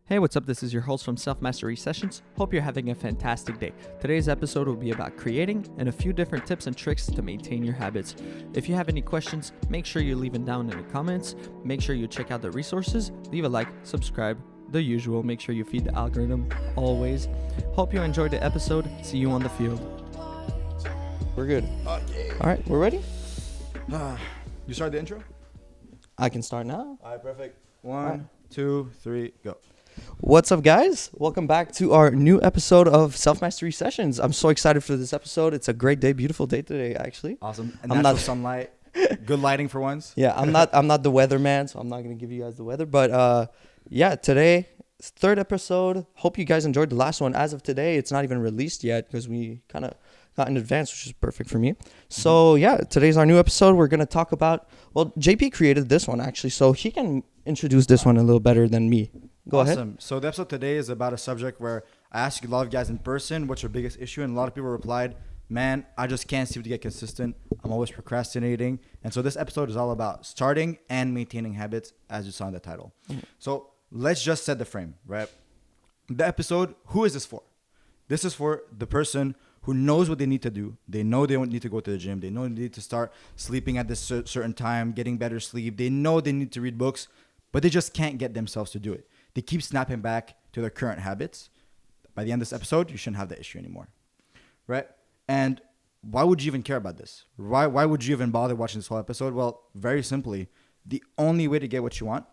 Hey, what's up? This is your host from Self Mastery Sessions. Hope you're having a fantastic day. Today's episode will be about creating and a few different tips and tricks to maintain your habits. If you have any questions, make sure you leave them down in the comments. Make sure you check out the resources, leave a like, subscribe, the usual. Make sure you feed the algorithm always. Hope you enjoyed the episode. See you on the field. We're good. Okay. All right, we're ready? You start the intro? I can start now. All right, perfect. 1, 2, 3, go. What's up, guys? Welcome back to our new episode of Self Mastery Sessions. I'm so excited for this episode. It's a great day, beautiful day today, actually. Awesome. And natural sunlight, good lighting for once. Yeah, I'm not the weatherman, so I'm not gonna give you guys the weather. But yeah, today, third episode. Hope you guys enjoyed the last one. As of today, it's not even released yet because we kind of got in advance, which is perfect for me. So yeah, today's our new episode. We're gonna talk about. Well, JP created this one actually, so he can introduce this one a little better than me. Go ahead. Awesome. So the episode today is about a subject where I asked a lot of guys in person, what's your biggest issue? And a lot of people replied, man, I just can't seem to get consistent. I'm always procrastinating. And so this episode is all about starting and maintaining habits, as you saw in the title. So let's just set the frame, right? The episode, who is this for? This is for the person who knows what they need to do. They know they don't need to go to the gym. They know they need to start sleeping at this certain time, getting better sleep. They know they need to read books, but they just can't get themselves to do it. They keep snapping back to their current habits. By the end of this episode, you shouldn't have that issue anymore, right? And why would you even care about this? Why would you even bother watching this whole episode? Well, very simply, the only way to get what you want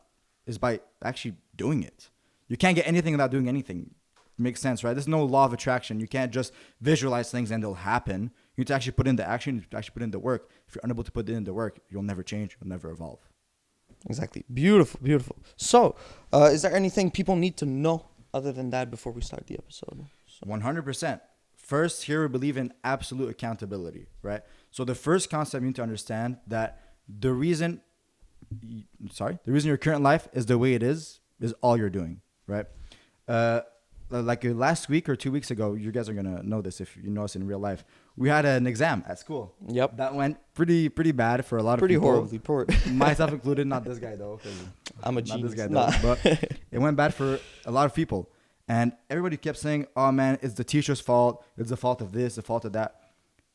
is by actually doing it. You can't get anything without doing anything. Makes sense, right? There's no law of attraction. You can't just visualize things and they'll happen. You need to actually put in the action. You need to actually put in the work. If you're unable to put in the work, you'll never change. You'll never evolve. Exactly. Beautiful, beautiful. So, is there anything people need to know other than that before we start the episode? 100%. First, here we believe in absolute accountability, right? So the first concept you need to understand that the reason your current life is the way it is all you're doing, right? Like last week or 2 weeks ago, you guys are going to know this if you know us in real life. We had an exam at school. Yep. That went pretty bad for a lot of pretty people. Horribly poor. Myself included, not this guy though. I'm a genius. Not this guy though. But it went bad for a lot of people. And everybody kept saying, oh man, it's the teacher's fault. It's the fault of this, the fault of that.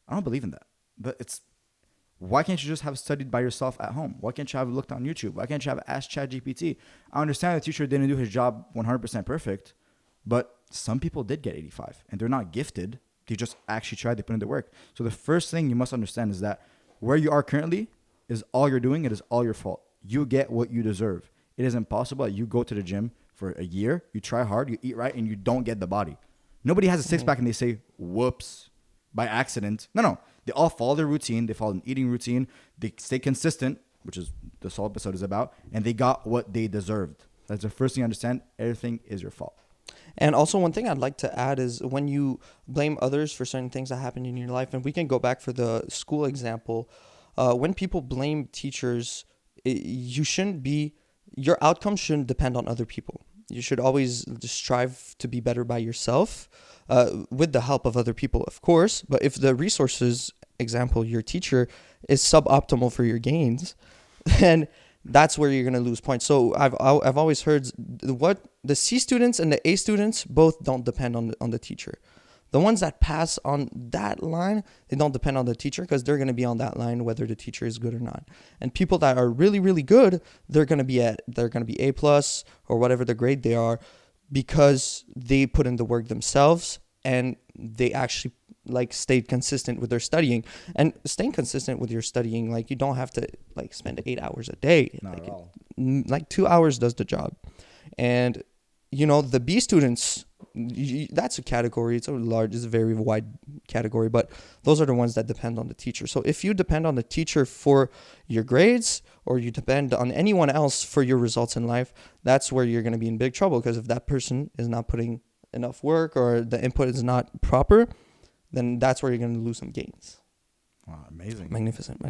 I don't believe in that. But why can't you just have studied by yourself at home? Why can't you have looked on YouTube? Why can't you have asked ChatGPT? I understand the teacher didn't do his job 100% perfect, but some people did get 85 and they're not gifted. They just actually tried to put in the work. So the first thing you must understand is that where you are currently is all you're doing. It is all your fault. You get what you deserve. It is impossible that you go to the gym for a year, you try hard, you eat right, and you don't get the body. Nobody has a six-pack and they say, whoops, by accident. No. They all follow their routine. They follow an eating routine. They stay consistent, which is this whole episode is about, and they got what they deserved. That's the first thing you understand. Everything is your fault. And also one thing I'd like to add is when you blame others for certain things that happen in your life, and we can go back for the school example, when people blame teachers, your outcome shouldn't depend on other people. You should always strive to be better by yourself, with the help of other people, of course. But if the resources, example, your teacher is suboptimal for your gains, then that's where you're going to lose points. So I've always heard what the C students and the A students both don't depend on the teacher. The ones that pass on that line, they don't depend on the teacher because they're going to be on that line whether the teacher is good or not. And people that are really, really good, they're going to be A+ or whatever the grade they are because they put in the work themselves and they actually stayed consistent with their studying. And staying consistent with your studying, you don't have to spend 8 hours a day. Not at all. 2 hours does the job. And the B students, that's a category. It's a very wide category, but those are the ones that depend on the teacher. So if you depend on the teacher for your grades or you depend on anyone else for your results in life, that's where you're going to be in big trouble, because if that person is not putting enough work or the input is not proper, then that's where you're going to lose some gains. Wow, amazing. Magnificent.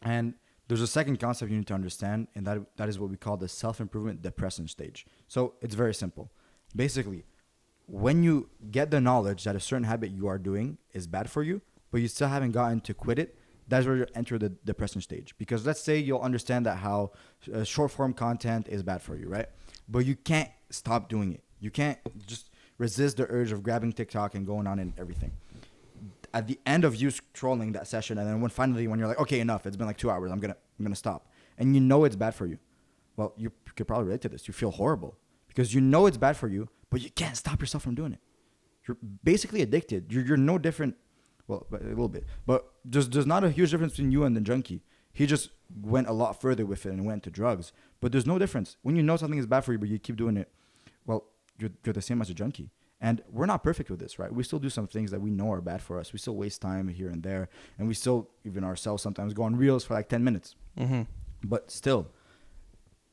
And there's a second concept you need to understand, and that is what we call the self-improvement depressing stage. So it's very simple. Basically, when you get the knowledge that a certain habit you are doing is bad for you, but you still haven't gotten to quit it, that's where you enter the depression stage. Because let's say you'll understand that how short form content is bad for you, right? but you can't stop doing it. You can't just resist the urge of grabbing TikTok and going on and everything. At the end of you scrolling that session, and then when you're like, okay, enough, it's been like 2 hours, I'm gonna stop, and you know it's bad for you. Well, you could probably relate to this. You feel horrible because you know it's bad for you, but you can't stop yourself from doing it. You're basically addicted. You're no different. Well, a little bit, but there's not a huge difference between you and the junkie. He just went a lot further with it and went to drugs. But there's no difference. When you know something is bad for you, but you keep doing it, well, you're the same as a junkie. And we're not perfect with this, right? We still do some things that we know are bad for us. We still waste time here and there. And we still, even ourselves, sometimes go on reels for like 10 minutes. Mm-hmm. But still,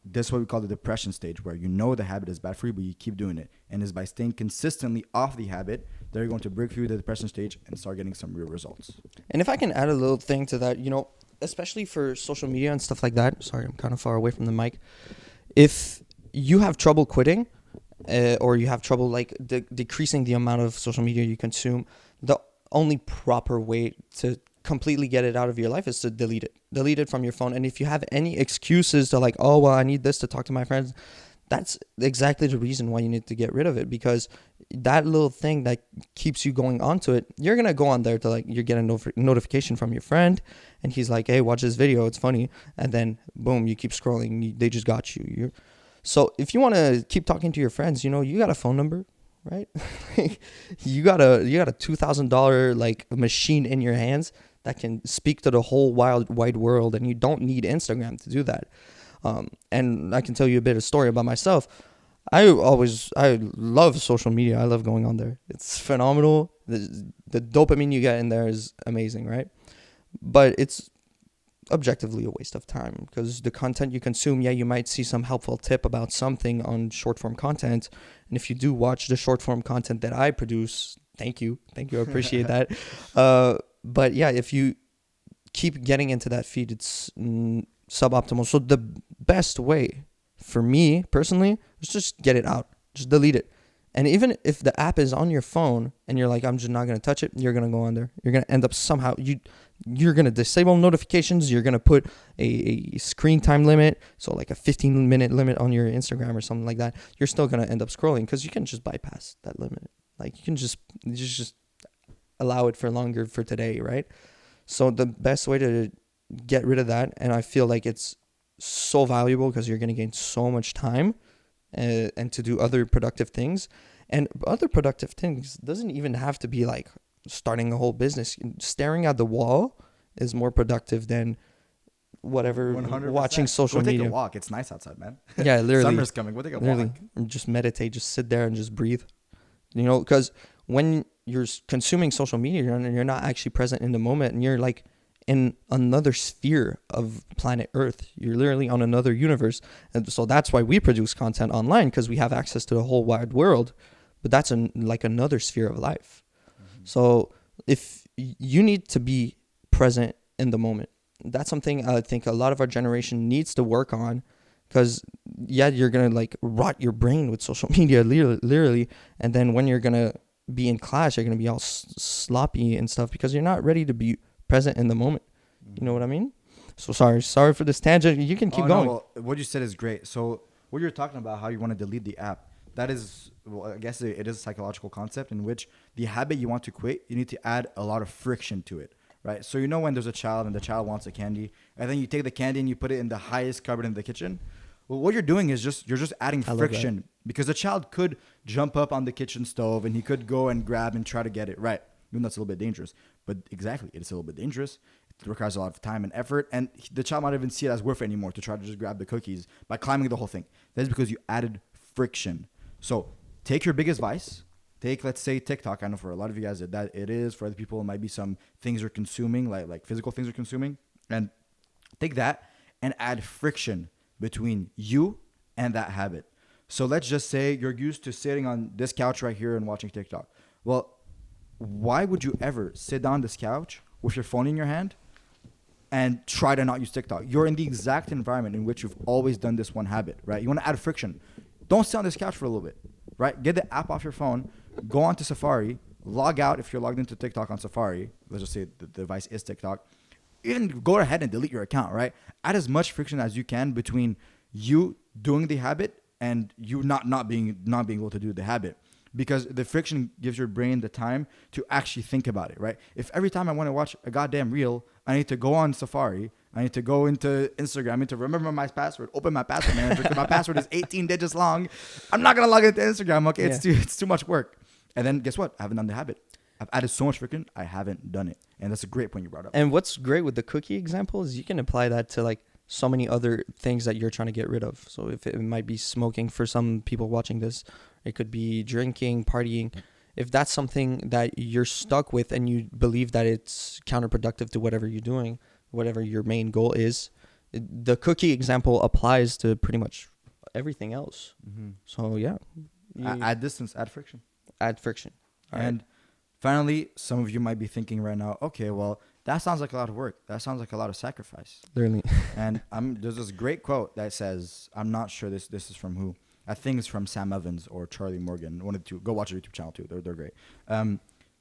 that's what we call the depression stage, where you know the habit is bad for you, but you keep doing it. And it's by staying consistently off the habit that you're going to break through the depression stage and start getting some real results. And if I can add a little thing to that, especially for social media and stuff like that. Sorry, I'm kind of far away from the mic. If you have trouble quitting, or you have trouble like decreasing the amount of social media you consume, the only proper way to completely get it out of your life is to delete it from your phone. And if you have any excuses to like, oh, well, I need this to talk to my friends, that's exactly the reason why you need to get rid of it, because that little thing that keeps you going onto it, you're going to go on there to like, you get a notification from your friend and he's like, hey, watch this video, it's funny. And then boom, you keep scrolling. They just got you. So if you want to keep talking to your friends, you got a phone number, right? you got a $2,000 like machine in your hands that can speak to the whole wide world, and you don't need Instagram to do that. And I can tell you a bit of story about myself. I love social media. I love going on there. It's phenomenal. The dopamine you get in there is amazing, right? But it's objectively a waste of time, because the content you consume, you might see some helpful tip about something on short form content. And if you do watch the short form content that I produce, thank you. I appreciate that. But yeah, if you keep getting into that feed, it's suboptimal. So the best way for me personally is just get it out, just delete it. And even if the app is on your phone and you're like, I'm just not going to touch it, you're going to go on there. You're going to end up somehow, you're going to disable notifications. You're going to put a screen time limit. So like a 15-minute limit on your Instagram or something like that. You're still going to end up scrolling because you can just bypass that limit. Like you can just allow it for longer for today, right? So the best way to get rid of that, and I feel like it's so valuable because you're going to gain so much time and to do other productive things. And other productive things doesn't even have to be like starting a whole business. Staring at the wall is more productive than whatever 100%. watching social media. Take a walk. It's nice outside, man. Yeah, literally. Summer's coming. We'll take a walk. Just meditate. Just sit there and just breathe. Because when you're consuming social media, you're not actually present in the moment, and you're like in another sphere of planet Earth. You're literally on another universe. And so that's why we produce content online, because we have access to the whole wide world. But that's like another sphere of life. Mm-hmm. So if you need to be present in the moment, that's something I think a lot of our generation needs to work on, because you're going to like rot your brain with social media, literally. And then when you're going to be in class, you're going to be all sloppy and stuff because you're not ready to be present in the moment. You know what I mean? So sorry for this tangent. You can keep going. No, well, what you said is great. So what you're talking about, how you want to delete the app, that is, well, I guess it is a psychological concept in which the habit you want to quit, you need to add a lot of friction to it, right? So when there's a child and the child wants a candy, and then you take the candy and you put it in the highest cupboard in the kitchen. Well, what you're doing is you're just adding friction, because the child could jump up on the kitchen stove and he could go and grab and try to get it, right? Even though that's a little bit dangerous. But exactly, it's a little bit dangerous. It requires a lot of time and effort, and the child might even see it as worth it anymore to try to just grab the cookies by climbing the whole thing. That's because you added friction. So take your biggest vice. Take, let's say, TikTok. I know for a lot of you guys that it is. For other people, it might be some things you're consuming, like physical things you're consuming. And take that and add friction between you and that habit. So let's just say you're used to sitting on this couch right here and watching TikTok. Well, why would you ever sit on this couch with your phone in your hand and try to not use TikTok? You're in the exact environment in which you've always done this one habit, right? You want to add friction. Don't sit on this couch for a little bit, right? Get the app off your phone, go onto Safari, log out if you're logged into TikTok on Safari. Let's just say the device is TikTok. Even go ahead and delete your account, right? Add as much friction as you can between you doing the habit and you not being able to do the habit. Because the friction gives your brain the time to actually think about it, right? If every time I want to watch a goddamn reel, I need to go on Safari, I need to go into Instagram, I need to remember my password, open my password manager, because my password is 18 digits long. I'm not gonna log into Instagram. Okay, it's too much work. And then guess what? I haven't done the habit. I've added so much friction, I haven't done it. And that's a great point you brought up. And what's great with the cookie example is you can apply that to like so many other things that you're trying to get rid of. So if it might be smoking for some people watching this, it could be drinking, partying. If that's something that you're stuck with and you believe that it's counterproductive to whatever you're doing, whatever your main goal is, the cookie example applies to pretty much everything else. Mm-hmm. So yeah. Add distance, add friction. Add friction. And finally, some of you might be thinking right now, okay, well, that sounds like a lot of work. That sounds like a lot of sacrifice. Literally. And there's this great quote that says, I'm not sure this is from who. I think it's from Sam Evans or Charlie Morgan. One of the two. Go watch their YouTube channel too. They're great.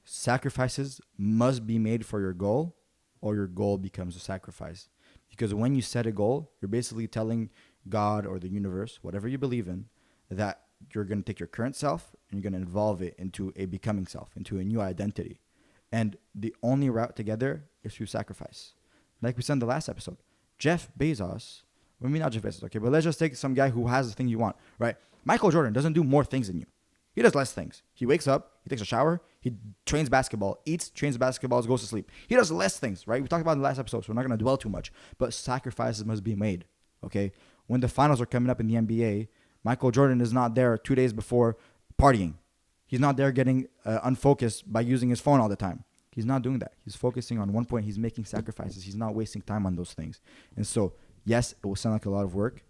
Sacrifices must be made for your goal, or your goal becomes a sacrifice. Because when you set a goal, you're basically telling God or the universe, whatever you believe in, that you're going to take your current self and you're going to evolve it into a becoming self, into a new identity. And the only route to get there is through sacrifice. Like we said in the last episode, Jeff Bezos, well, maybe not Jeff Bezos, okay, but let's just take some guy who has the thing you want, right? Michael Jordan doesn't do more things than you. He does less things. He wakes up, he takes a shower, he trains basketball, eats, trains basketball, goes to sleep. He does less things, right? We talked about it in the last episode, so we're not going to dwell too much. But sacrifices must be made, okay? When the finals are coming up in the NBA, Michael Jordan is not there 2 days before partying. He's not there getting unfocused by using his phone all the time. He's not doing that. He's focusing on one point. He's making sacrifices. He's not wasting time on those things. And so, yes, it will sound like a lot of work,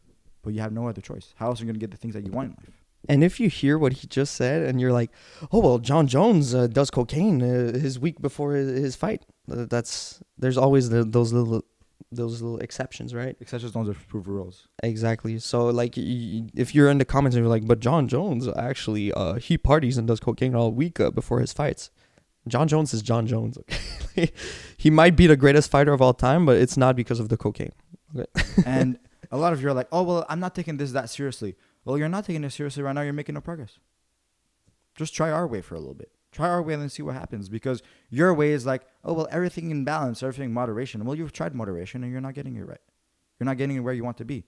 but you have no other choice. How else are you going to get the things that you want in life? And if you hear what he just said and you're like, oh, well, Jon Jones does cocaine his week before his fight. There's always those little exceptions, right? Exceptions don't prove rules. Exactly. So like if you're in the comments and you're like, but Jon Jones actually, he parties and does cocaine all week before his fights. Jon Jones is Jon Jones. Okay? He might be the greatest fighter of all time, but it's not because of the cocaine. Okay? And a lot of you are like, oh, well, I'm not taking this that seriously. Well, you're not taking it seriously right now. You're making no progress. Just try our way for a little bit. Try our way and then see what happens. Because your way is like, oh, well, everything in balance, everything in moderation. Well, you've tried moderation and you're not getting it right. You're not getting it where you want to be.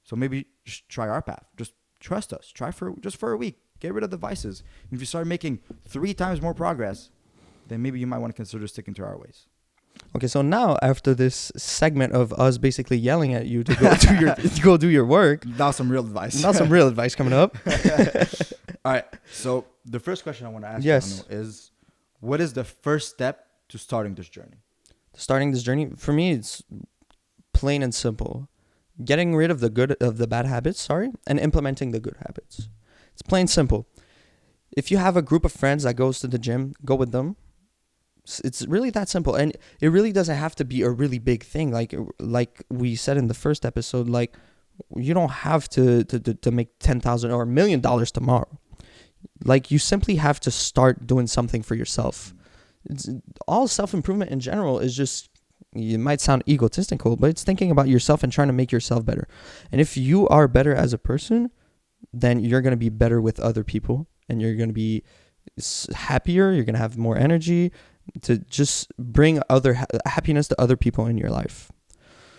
So maybe just try our path. Just trust us. Try for a week. Get rid of the vices. If you start making 3 times more progress, then maybe you might want to consider sticking to our ways. Okay, so now after this segment of us basically yelling at you to go do go do your work, Now some real advice. now some real advice coming up. All right. So the first question I want to ask Yes. you is, what is the first step to starting this journey? Starting this journey for me, it's plain and simple: getting rid of the bad habits, and implementing the good habits. It's plain simple. If you have a group of friends that goes to the gym, go with them. It's really that simple, and it really doesn't have to be a really big thing. Like we said in the first episode, like you don't have to make $10,000 or $1 million tomorrow. Like you simply have to start doing something for yourself. It's, all self-improvement in general is just, it might sound egotistical, but it's thinking about yourself and trying to make yourself better. And if you are better as a person, then you're going to be better with other people, and you're going to be happier. You're going to have more energy to just bring happiness to other people in your life.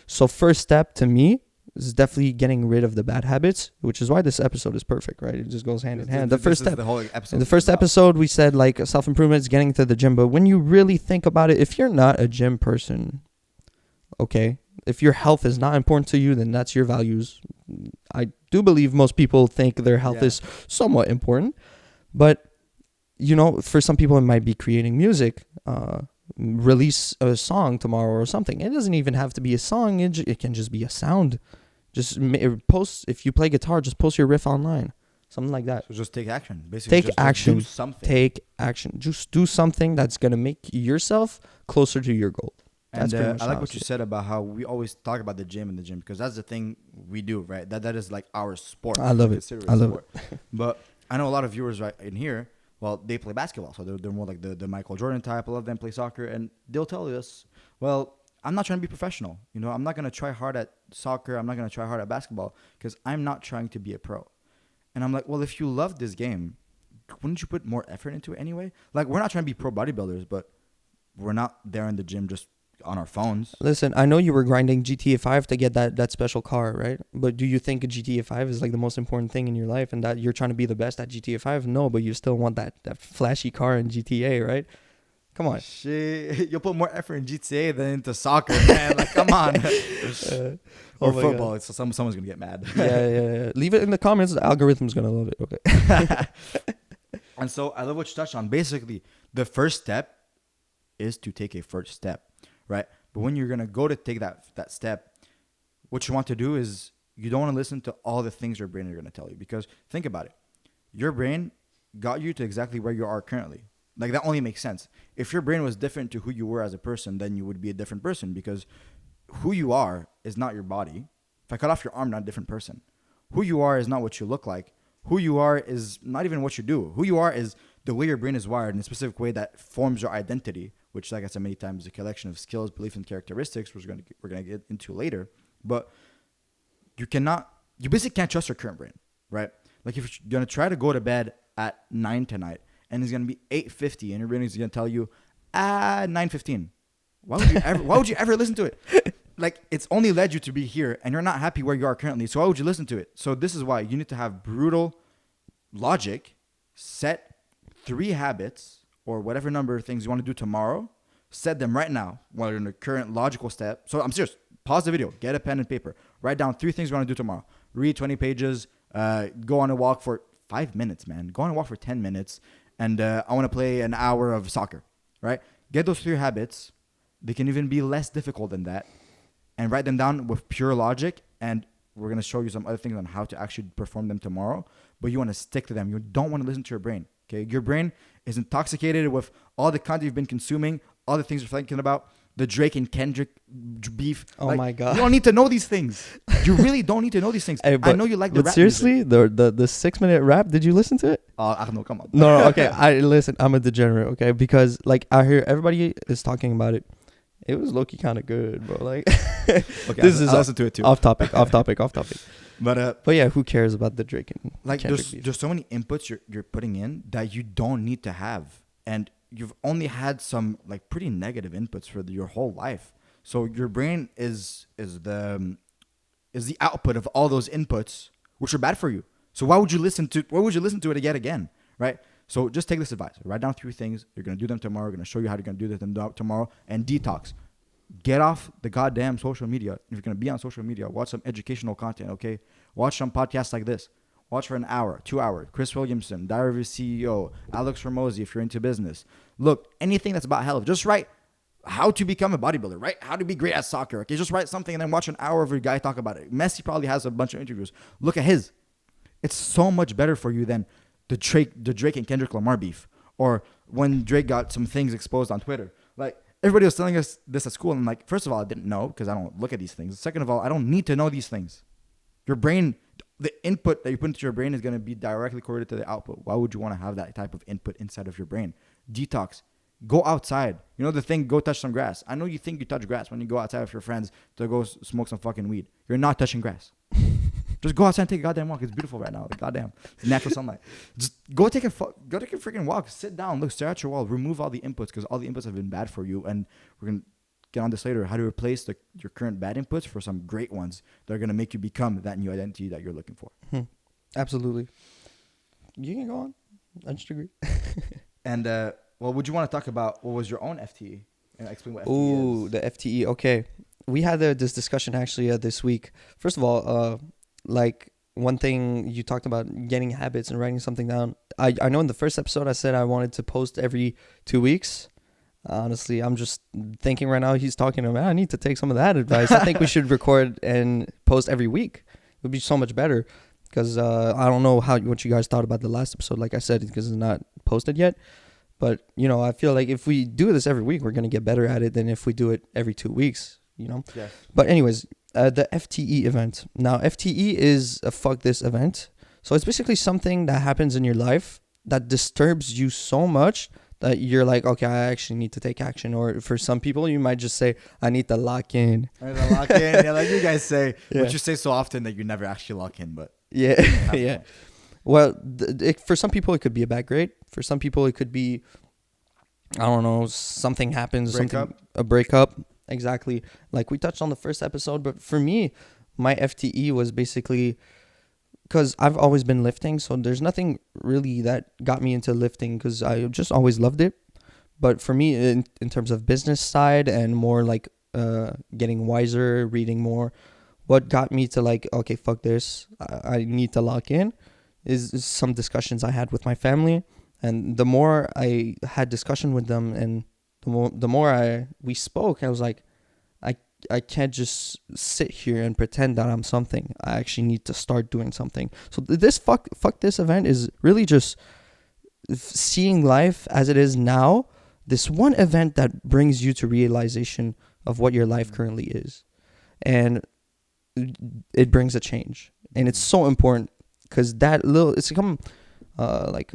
So first step to me is definitely getting rid of the bad habits, which is why this episode is perfect, right? It just goes hand in hand. The first step, in the first episode, we said like self-improvement is getting to the gym. But when you really think about it, if you're not a gym person, okay, if your health is not important to you, then that's your values. I do believe most people think their health is somewhat important, but you know, for some people it might be creating music, release a song tomorrow or something. It doesn't even have to be a song. It can just be a sound. Just post, if you play guitar, just post your riff online. Something like that. So just take action. Basically, take action. Do something. Take action. Just do something that's going to make yourself closer to your goal. And I like what you said about how we always talk about the gym because that's the thing we do, right? That is like our sport. I love it. I love it. But I know a lot of viewers right in here, well, they play basketball. So they're more like the Michael Jordan type. A lot of them play soccer. And they'll tell us, well, I'm not trying to be professional. You know, I'm not going to try hard at soccer. I'm not going to try hard at basketball because I'm not trying to be a pro. And I'm like, well, if you love this game, wouldn't you put more effort into it anyway? Like, we're not trying to be pro bodybuilders, but we're not there in the gym just on our phones. Listen, I know you were grinding GTA 5 to get that special car, right? But do you think a GTA 5 is like the most important thing in your life and that you're trying to be the best at GTA 5? No, but you still want that flashy car in GTA, right? Come on. Shit, you'll put more effort in GTA than into soccer, man. Like, come on. Or football. So someone's gonna get mad. Yeah. Leave it in the comments. The algorithm's gonna love it. Okay. And so I love what you touched on. Basically, the first step is to take a first step, right? But when you're gonna go to take that step, what you want to do is you don't want to listen to all the things your brain are gonna tell you, because think about it. Your brain got you to exactly where you are currently. Like, that only makes sense. If your brain was different to who you were as a person, then you would be a different person, because who you are is not your body. If I cut off your arm, not a different person. Who you are is not what you look like. Who you are is not even what you do. Who you are is the way your brain is wired in a specific way that forms your identity, which, like I said many times, is a collection of skills, beliefs, and characteristics, which we're gonna get into later. But you basically can't trust your current brain, right? Like, if you're gonna try to go to bed at 9 tonight, and it's gonna be 8:50, and your brain is gonna tell you, 9:15. Why would you ever listen to it? Like, it's only led you to be here, and you're not happy where you are currently. So why would you listen to it? So this is why you need to have brutal logic. Set 3 habits or whatever number of things you want to do tomorrow. Set them right now while you're in the current logical step. So I'm serious. Pause the video. Get a pen and paper. Write down 3 things you want to do tomorrow. Read 20 pages. Go on a walk for 5 minutes, man. Go on a walk for 10 minutes. And I want to play an hour of soccer, right? Get those 3 habits. They can even be less difficult than that. And write them down with pure logic. And we're going to show you some other things on how to actually perform them tomorrow. But you want to stick to them. You don't want to listen to your brain, okay? Your brain is intoxicated with all the content you've been consuming, all the things you're thinking about, the Drake and Kendrick beef. Oh, like, my God. You don't need to know these things. You really don't need to know these things. Hey, I know you like the rap seriously, music. the 6-minute rap, did you listen to it? Arnaud, come on. No, okay. Listen, I'm a degenerate, okay? Because, like, I hear everybody is talking about it. It was low-key kind of good, bro. Like, okay, this is listen to it too. Off topic. But yeah, who cares about the Drake and like Kendrick there's so many inputs you're putting in that you don't need to have, and you've only had some like pretty negative inputs for your whole life. So your brain is the output of all those inputs, which are bad for you. So why would you listen to it again, right? So just take this advice. Write down 3 things. You're going to do them tomorrow. We're going to show you how you're going to do them tomorrow. And detox. Get off the goddamn social media. If you're going to be on social media, watch some educational content, okay? Watch some podcasts like this. Watch for an hour, 2 hours. Chris Williamson, Diary of a CEO, Alex Ramosi if you're into business. Look, anything that's about health. Just write how to become a bodybuilder, right? How to be great at soccer. Okay, just write something and then watch an hour of a guy talk about it. Messi probably has a bunch of interviews. Look at his. It's so much better for you than the Drake and Kendrick Lamar beef, or when Drake got some things exposed on Twitter. Like, everybody was telling us this at school, and like, first of all, I didn't know because I don't look at these things. Second of all, I don't need to know these things. Your brain, the input that you put into your brain is going to be directly correlated to the output. Why would you want to have that type of input inside of your brain? Detox. Go outside. You know the thing, go touch some grass. I know you think you touch grass when you go outside with your friends to go smoke some fucking weed. You're not touching grass. Just go outside and take a goddamn walk. It's beautiful right now. Like, goddamn. It's natural sunlight. Just go take a freaking walk. Sit down. Look, stare at your wall. Remove all the inputs because all the inputs have been bad for you. And we're going to get on this later. How to replace your current bad inputs for some great ones that are going to make you become that new identity that you're looking for. Absolutely. You can go on. I just agree. And, well, would you want to talk about what was your own FTE? And explain what FTE is. Ooh, the FTE. Okay. We had this discussion actually this week. First of all, like one thing you talked about getting habits and writing something down. I know in the first episode I said I wanted to post every 2 weeks. Honestly, I'm just thinking right now he's talking about I need to take some of that advice. I think we should record and post every week. It would be so much better because I don't know what you guys thought about the last episode. Like I said, because it's not posted yet. But, you know, I feel like if we do this every week, we're going to get better at it than if we do it every 2 weeks, you know? Yes. But anyways, the FTE event. Now, FTE is a fuck this event. So it's basically something that happens in your life that disturbs you so much that you're like, okay, I actually need to take action. Or for some people, you might just say, I need to lock in. I need to lock in. Yeah, like you guys say, which you say so often that you never actually lock in. But yeah, yeah. Well, for some people it could be a bad grade. For some people it could be, I don't know, something happens, a breakup. Exactly. Like we touched on the first episode, but for me, my FTE was basically because I've always been lifting, so there's nothing really that got me into lifting because I just always loved it. But for me, in terms of business side and more like getting wiser, reading more, what got me to like, okay, fuck this, I need to lock in, is some discussions I had with my family. And the more I had discussion with them and the more we spoke, I was like, I I can't just sit here and pretend that I'm something. I actually need to start doing something. So this fuck this event is really just seeing life as it is now. This one event that brings you to realization of what your life currently is, and it brings a change, and it's so important because it's become like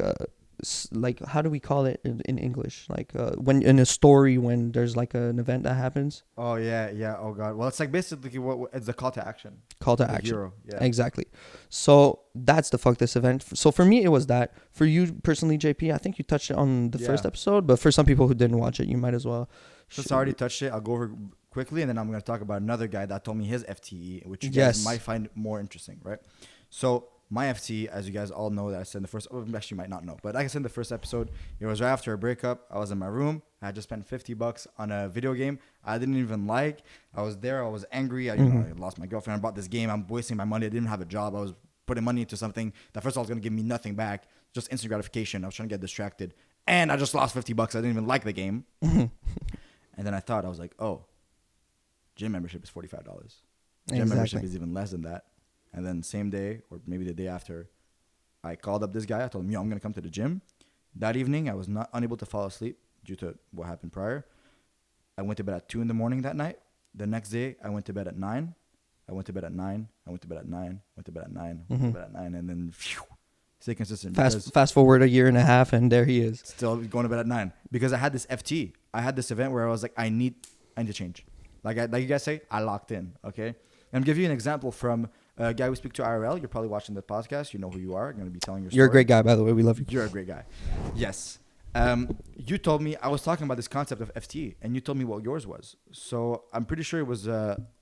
how do we call it in English? Like when in a story when there's like an event that happens. Oh yeah. Oh god. Well, it's like basically what it's the call to action. Call to The action. hero. Yeah. Exactly. So that's the fuck this event. So for me, it was that. For you personally, JP, I think you touched it on the first episode, but for some people who didn't watch it, you might as well. Since I already touched it, I'll go over quickly, and then I'm going to talk about another guy that told me his FTE, which you guys might find more interesting, right? So my FTE, as you guys all know, that I said in the first, actually you might not know, but like I said in the first episode, it was right after a breakup. I was in my room. I had just spent $50 on a video game I didn't even like. I was there. I was angry. I lost my girlfriend. I bought this game. I'm wasting my money. I didn't have a job. I was putting money into something that first of all was going to give me nothing back, just instant gratification. I was trying to get distracted, and I just lost $50. I didn't even like the game. And then I was like, oh, gym membership is $45. Gym membership is even less than that. And then same day or maybe the day after, I called up this guy. I told him, yo, I'm going to come to the gym. That evening, I was not unable to fall asleep due to what happened prior. I went to bed at 2 a.m. that night. The next day, I went to bed at 9. I went to bed at 9. I went to bed at 9. Went to bed at 9. Went to bed at 9. And then stay consistent. Fast forward a year and a half, and there he is. Still going to bed at 9. Because I had this FT. I had this event where I was like, I need to change. Like you guys say, I locked in. Okay? And I'm give you an example from a guy we speak to IRL. You're probably watching the podcast. You know who you are. I'm going to be telling your story. You're a great guy, by the way. We love you. You're a great guy. Yes. You told me, I was talking about this concept of FT, and you told me what yours was. So I'm pretty sure it was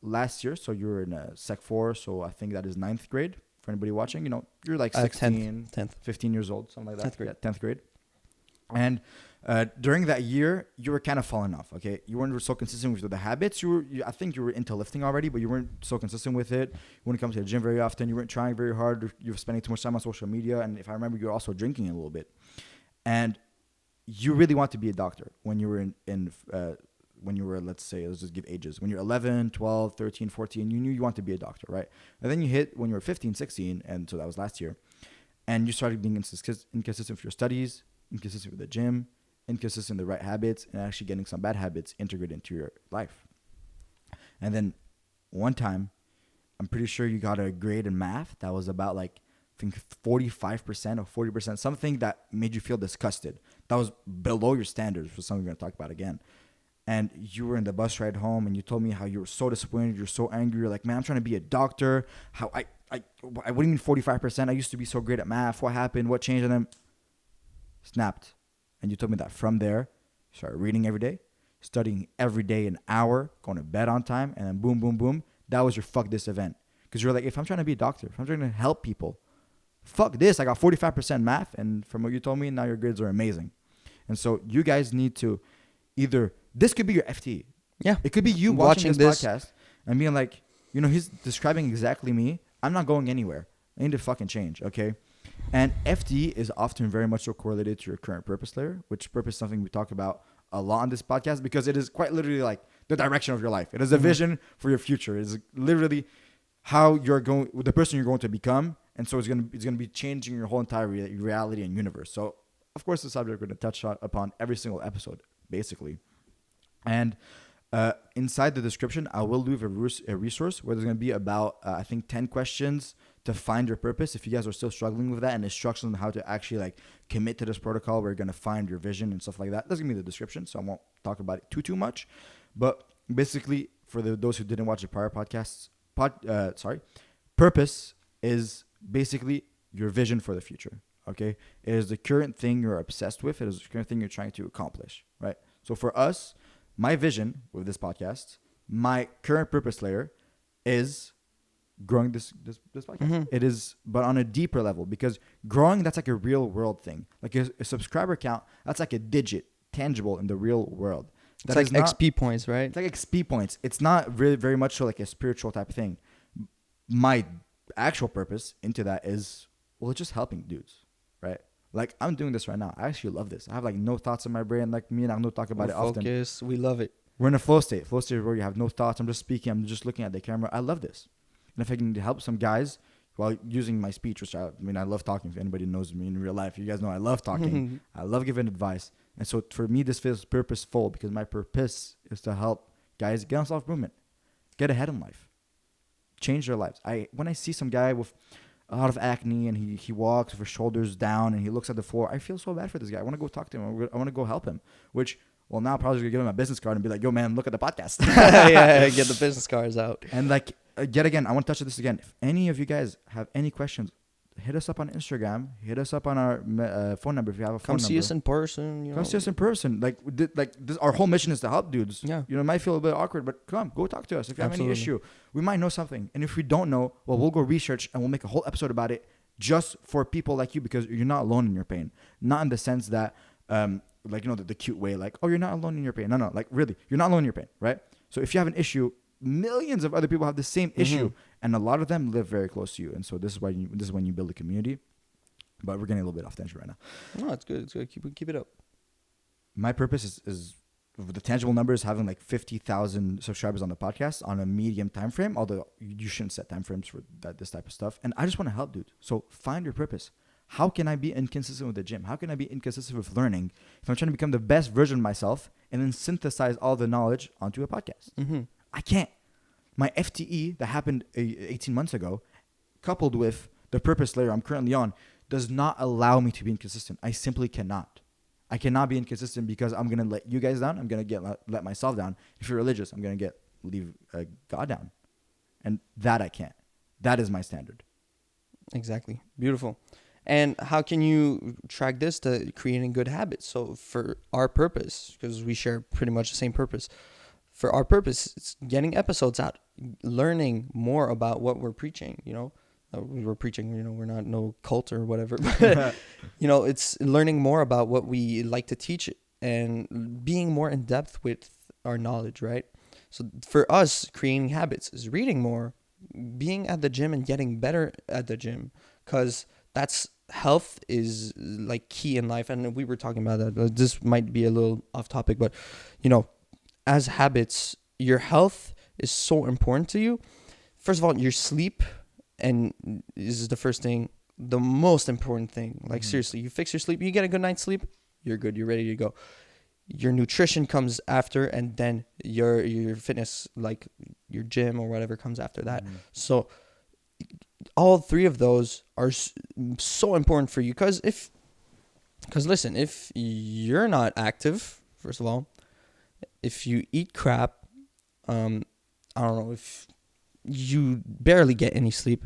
last year. So you were in Sec 4. So I think that is 9th grade. For anybody watching, you know, you're like 16, 10th. 15 years old, something like that. 10th grade. Yeah, 10th grade. And during that year, you were kind of falling off, okay? You weren't so consistent with the habits. I think you were into lifting already, but you weren't so consistent with it. You wouldn't come to the gym very often. You weren't trying very hard. You were spending too much time on social media. And if I remember, you were also drinking a little bit. And you really want to be a doctor when you were when you were, let's say, let's just give ages. When you're 11, 12, 13, 14, you knew you want to be a doctor, right? And then you hit when you were 15, 16, and so that was last year. And you started being inconsistent with your studies, inconsistent with the gym, inconsistent with the right habits, and actually getting some bad habits integrated into your life. And then one time, I'm pretty sure you got a grade in math that was about like, I think 45% or 40%, something that made you feel disgusted. That was below your standards, for something we're going to talk about again. And you were in the bus ride home, and you told me how you were so disappointed. You're so angry. You're like, man, I'm trying to be a doctor. How what do you mean 45%? I used to be so great at math. What happened? What changed? And then snapped. And you told me that from there, you started reading every day, studying every day an hour, going to bed on time, and then boom, boom, boom. That was your fuck this event. Because you're like, if I'm trying to be a doctor, if I'm trying to help people, fuck this. I got 45% math. And from what you told me, now your grades are amazing. And so you guys need to either, this could be your FT. Yeah. It could be you watching this podcast and being like, you know, he's describing exactly me. I'm not going anywhere. I need to fucking change, okay? And FT is often very much so correlated to your current purpose layer, which purpose is something we talk about a lot on this podcast because it is quite literally like the direction of your life. It is a vision for your future. It is literally how you're going, the person you're going to become. And so it's going to be changing your whole entire reality and universe. So, of course, the subject we're going to touch upon every single episode, basically. And inside the description, I will leave a resource where there's going to be about, I think, 10 questions to find your purpose. If you guys are still struggling with that, and instructions on how to actually like commit to this protocol where you're going to find your vision and stuff like that. That's going to be the description, so I won't talk about it too much. But basically, for those who didn't watch the prior podcasts, purpose is basically your vision for the future. Okay, it is the current thing you're obsessed with. It is the current thing you're trying to accomplish, right? So for us, my vision with this podcast, my current purpose layer is growing this podcast. Mm-hmm. It is, but on a deeper level, because growing, that's like a real world thing. Like a subscriber count, that's like a digit, tangible in the real world. It's like XP points, right? It's like XP points. It's not really very much so like a spiritual type of thing. My actual purpose into that is, well, it's just helping dudes, right? Like I'm doing this right now. I actually love this. I have like no thoughts in my brain. Like me and Arnaud talk about it often. Focus. We love it. We're in a flow state. Flow state where you have no thoughts. I'm just speaking. I'm just looking at the camera. I love this. And if I can help some guys while using my speech, which I mean, I love talking. If anybody knows me in real life, you guys know I love talking. I love giving advice. And so for me, this feels purposeful because my purpose is to help guys get on self-improvement, get ahead in life, change their lives. When I see some guy with a lot of acne and he walks with his shoulders down and he looks at the floor, I feel so bad for this guy. I want to go talk to him. I want to go help him, which, well, now I'm probably going to give him a business card and be like, yo, man, look at the podcast. Yeah, get the business cards out. And like, yet again, I want to touch on this again. If any of you guys have any questions, hit us up on Instagram. Hit us up on our phone number if you have a phone number. Come see us in person. Come see us in person. Like this, our whole mission is to help dudes. Yeah. You know, it might feel a bit awkward, but come, go talk to us. If you have Absolutely. any issue, we might know something. And if we don't know, well, we'll go research and we'll make a whole episode about it just for people like you, because you're not alone in your pain. Not in the sense that, like, you know, the cute way, like, oh, you're not alone in your pain. No, like, really, you're not alone in your pain, right? So if you have an issue, millions of other people have the same issue, and a lot of them live very close to you. And so this is when you build a community. But we're getting a little bit off tangent right now. No, it's good. It's good. Keep it up. My purpose is the tangible numbers, having like 50,000 subscribers on the podcast on a medium time frame. Although you shouldn't set time frames for this type of stuff. And I just want to help, dude. So find your purpose. How can I be inconsistent with the gym? How can I be inconsistent with learning if I'm trying to become the best version of myself and then synthesize all the knowledge onto a podcast? I can't. My FTE that happened 18 months ago, coupled with the purpose layer I'm currently on, does not allow me to be inconsistent. I simply cannot. I cannot be inconsistent because I'm going to let you guys down. I'm going to let myself down. If you're religious, I'm going to leave God down. And that I can't. That is my standard. Exactly. Beautiful. And how can you track this to creating good habits? So for our purpose, because we share pretty much the same purpose, for our purpose, it's getting episodes out, learning more about what we're preaching, you know. We're preaching, you know, we're not no cult or whatever, but, you know, it's learning more about what we like to teach and being more in depth with our knowledge, right? So for us, creating habits is reading more, being at the gym and getting better at the gym, because health is like key in life. And we were talking about that. This might be a little off topic, but, you know, as habits, your health is so important to you. First of all, your sleep. And this is the first thing, the most important thing. Like, seriously, you fix your sleep, you get a good night's sleep, you're good, you're ready to go. Your nutrition comes after, and then your fitness, like your gym or whatever, comes after that. So all three of those are so important for you. Because listen, if you're not active, first of all, if you eat crap, I don't know, if you barely get any sleep,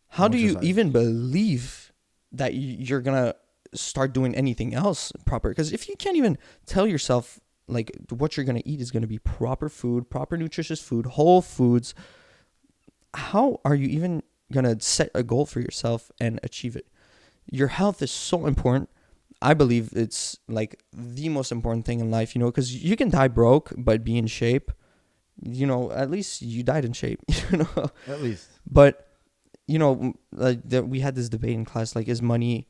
how do you even believe that you're gonna start doing anything else proper? Because if you can't even tell yourself like what you're gonna eat is gonna be proper food, proper nutritious food, whole foods, how are you even gonna set a goal for yourself and achieve it? Your health is so important. I believe it's like the most important thing in life, you know, because you can die broke but be in shape. You know, at least you died in shape, you know. At least. But, you know, like we had this debate in class, like, is money,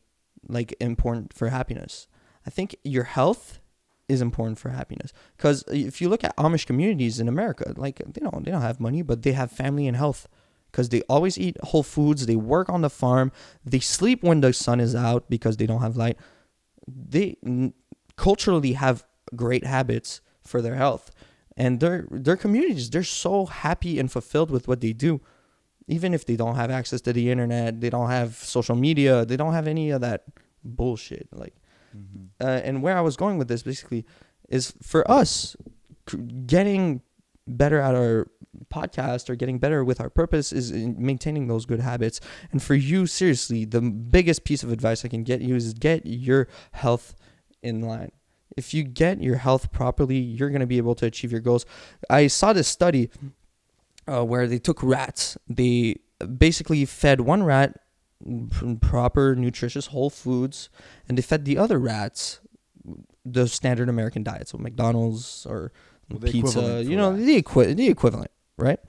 like, important for happiness? I think your health is important for happiness. Because if you look at Amish communities in America, like, they don't have money, but they have family and health. Because they always eat whole foods. They work on the farm. They sleep when the sun is out because they don't have light. They culturally have great habits for their health. And their communities, they're so happy and fulfilled with what they do. Even if they don't have access to the internet, they don't have social media, they don't have any of that bullshit. Like, and where I was going with this basically is for us, getting better at our podcast or getting better with our purpose is in maintaining those good habits. And for you, seriously, the biggest piece of advice I can get you is get your health in line. If you get your health properly, you're going to be able to achieve your goals. I saw this study where they took rats. They basically fed one rat proper, nutritious, whole foods, and they fed the other rats the standard American diet, so McDonald's or pizza, the equivalent, right?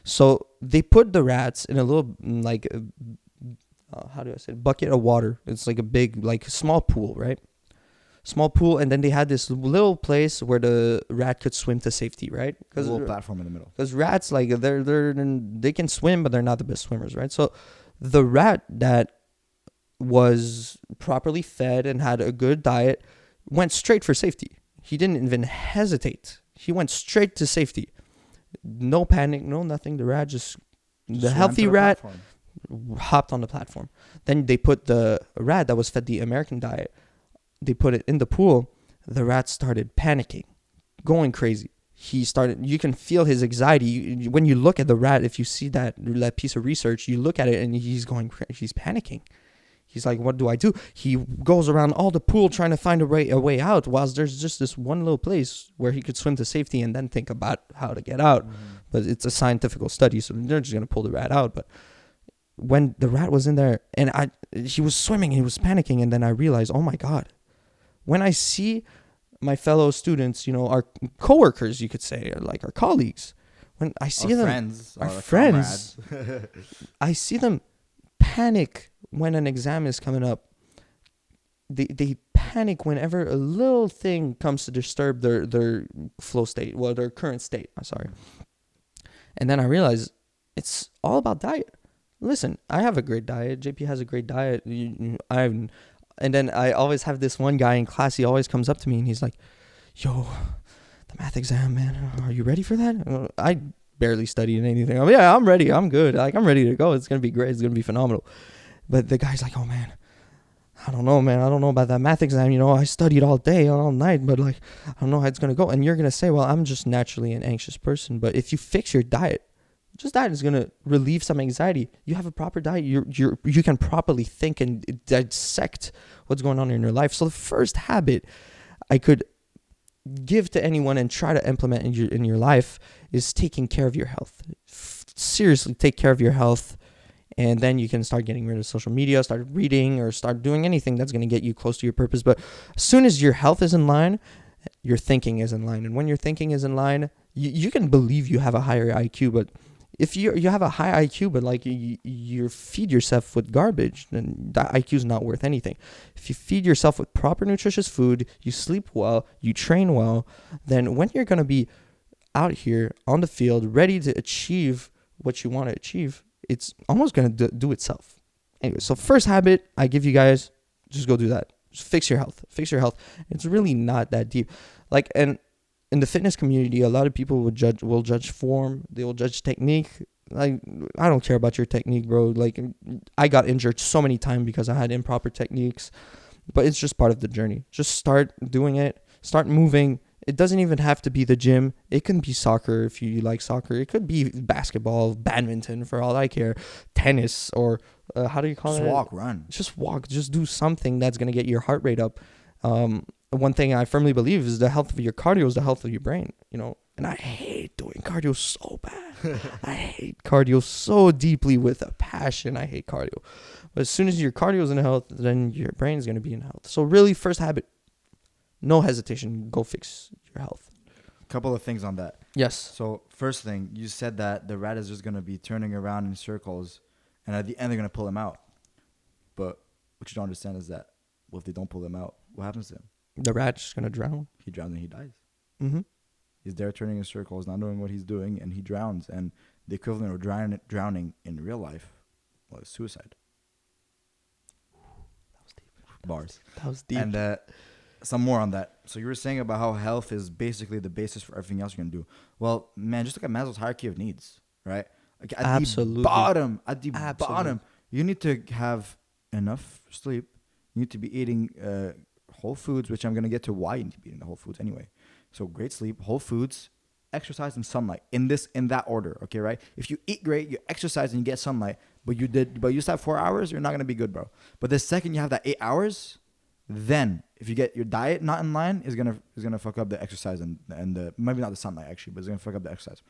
So they put the rats in a little how do I say it? Bucket of water. It's like a big, like small pool, right? Small pool, and then they had this little place where the rat could swim to safety, right? Because a little platform in the middle. Because rats, like they can swim, but they're not the best swimmers, right? So the rat that was properly fed and had a good diet went straight for safety. He didn't even hesitate. He went straight to safety. No panic, no nothing. The healthy rat hopped on the platform. Then they put the rat that was fed the American diet, they put it in the pool. The rat started panicking, going crazy. You can feel his anxiety. When you look at the rat, if you see that piece of research, you look at it and he's panicking. He's like, what do I do? He goes around all the pool trying to find a way out, whilst there's just this one little place where he could swim to safety and then think about how to get out. Mm-hmm. But it's a scientific study, so they're just going to pull the rat out. But when the rat was in there and he was swimming and he was panicking, and then I realized, oh my God, when I see my fellow students, our coworkers, you could say, or like our colleagues, when I see our friends, I see them panic when an exam is coming up. They panic whenever a little thing comes to disturb their flow state, their current state. I'm sorry. And then I realize it's all about diet. Listen, I have a great diet. JP has a great diet. And then I always have this one guy in class. He always comes up to me and he's like, yo, the math exam, man, are you ready for that? I barely studied anything. Yeah, I'm ready. I'm good. Like, I'm ready to go. It's going to be great. It's going to be phenomenal. But the guy's like, oh, man, I don't know, man. I don't know about that math exam. I studied all day, all night, but like, I don't know how it's going to go. And you're going to say, well, I'm just naturally an anxious person. But if you fix your diet, just that is going to relieve some anxiety. You have a proper diet. You can properly think and dissect what's going on in your life. So the first habit I could give to anyone and try to implement in your life is taking care of your health. Seriously, take care of your health. And then you can start getting rid of social media, start reading, or start doing anything that's going to get you close to your purpose. But as soon as your health is in line, your thinking is in line. And when your thinking is in line, you can believe you have a higher IQ, but if you have a high IQ, but like you feed yourself with garbage, then that IQ is not worth anything. If you feed yourself with proper nutritious food, you sleep well, you train well, then when you're going to be out here on the field, ready to achieve what you want to achieve, it's almost going to do itself. Anyway, so first habit I give you guys, just go do that. Just fix your health. Fix your health. It's really not that deep. And in the fitness community, a lot of people will judge form. They will judge technique. Like, I don't care about your technique, bro. Like, I got injured so many times because I had improper techniques. But it's just part of the journey. Just start doing it. Start moving. It doesn't even have to be the gym. It can be soccer if you like soccer. It could be basketball, badminton, for all I care. Tennis, or how do you call it? Just walk, run. Just walk. Just do something that's going to get your heart rate up. One thing I firmly believe is the health of your cardio is the health of your brain, and I hate doing cardio so bad. I hate cardio so deeply with a passion. I hate cardio. But as soon as your cardio is in health, then your brain is going to be in health. So really, first habit, no hesitation, go fix your health. Couple of things on that. Yes. So first thing, you said that the rat is just going to be turning around in circles, and at the end they're going to pull him out. But what you don't understand is that, well, if they don't pull him out, what happens to him? The rat's just going to drown. He drowns and he dies. Mm-hmm. He's there turning in circles, not knowing what he's doing, and he drowns. And the equivalent of drowning in real life was suicide. That was deep. Bars. That was deep. And some more on that. So you were saying about how health is basically the basis for everything else you're going to do. Well, man, just look at Maslow's hierarchy of needs, right? Like at the bottom, you need to have enough sleep. You need to be eating whole foods, which I'm going to get to why you need to be eating the whole foods anyway. So great sleep, whole foods, exercise, and sunlight in that order. Okay, right? If you eat great, you exercise and you get sunlight, but you still have 4 hours, you're not gonna be good, bro. But the second you have that 8 hours, then if you get your diet not in line, is gonna fuck up the exercise and the maybe not the sunlight actually, but it's gonna fuck up the exercise.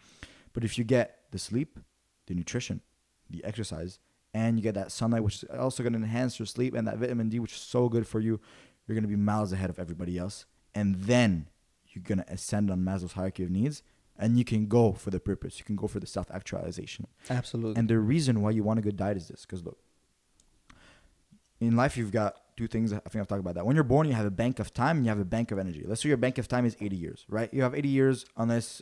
But if you get the sleep, the nutrition, the exercise, and you get that sunlight, which is also gonna enhance your sleep, and that vitamin D, which is so good for you, you're gonna be miles ahead of everybody else. And then you're gonna ascend on Maslow's hierarchy of needs, and you can go for the purpose. You can go for the self-actualization. Absolutely. And the reason why you want a good diet is this, because look, in life you've got two things. I think I've talked about that. When you're born, you have a bank of time and you have a bank of energy. Let's say your bank of time is 80 years, right? You have 80 years unless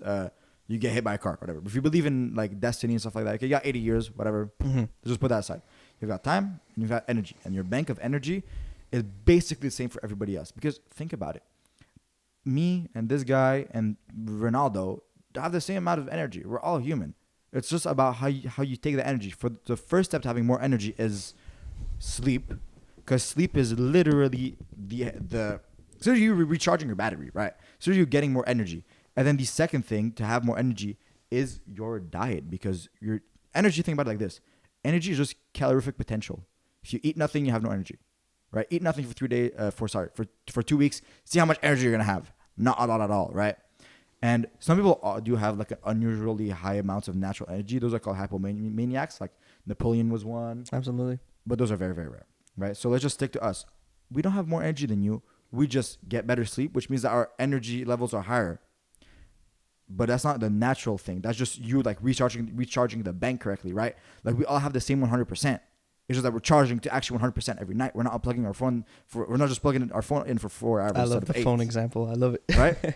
you get hit by a car, whatever. If you believe in like destiny and stuff like that, okay, you got 80 years, whatever. Mm-hmm. Just put that aside. You've got time and you've got energy, and your bank of energy is basically the same for everybody else. Because think about it. Me and this guy and Ronaldo have the same amount of energy. We're all human. It's just about how you take the energy. For the first step to having more energy is sleep, because sleep is literally the so you're recharging your battery, right? So you're getting more energy. And then the second thing to have more energy is your diet, because your energy, think about it like this. Energy is just calorific potential. If you eat nothing, you have no energy, right? Eat nothing for 3 days, for 2 weeks. See how much energy you're gonna have. Not a lot at all, right? And some people do have like an unusually high amounts of natural energy. Those are called hypomaniacs. Like Napoleon was one. Absolutely. But those are very, very rare, right? So let's just stick to us. We don't have more energy than you. We just get better sleep, which means that our energy levels are higher. But that's not the natural thing. That's just you like recharging the bank correctly, right? Like we all have the same 100%. It's just that we're charging to actually 100% every night. We're not unplugging our phone. We're not just plugging our phone in for 4 hours. I love the phone example. I love it. Right?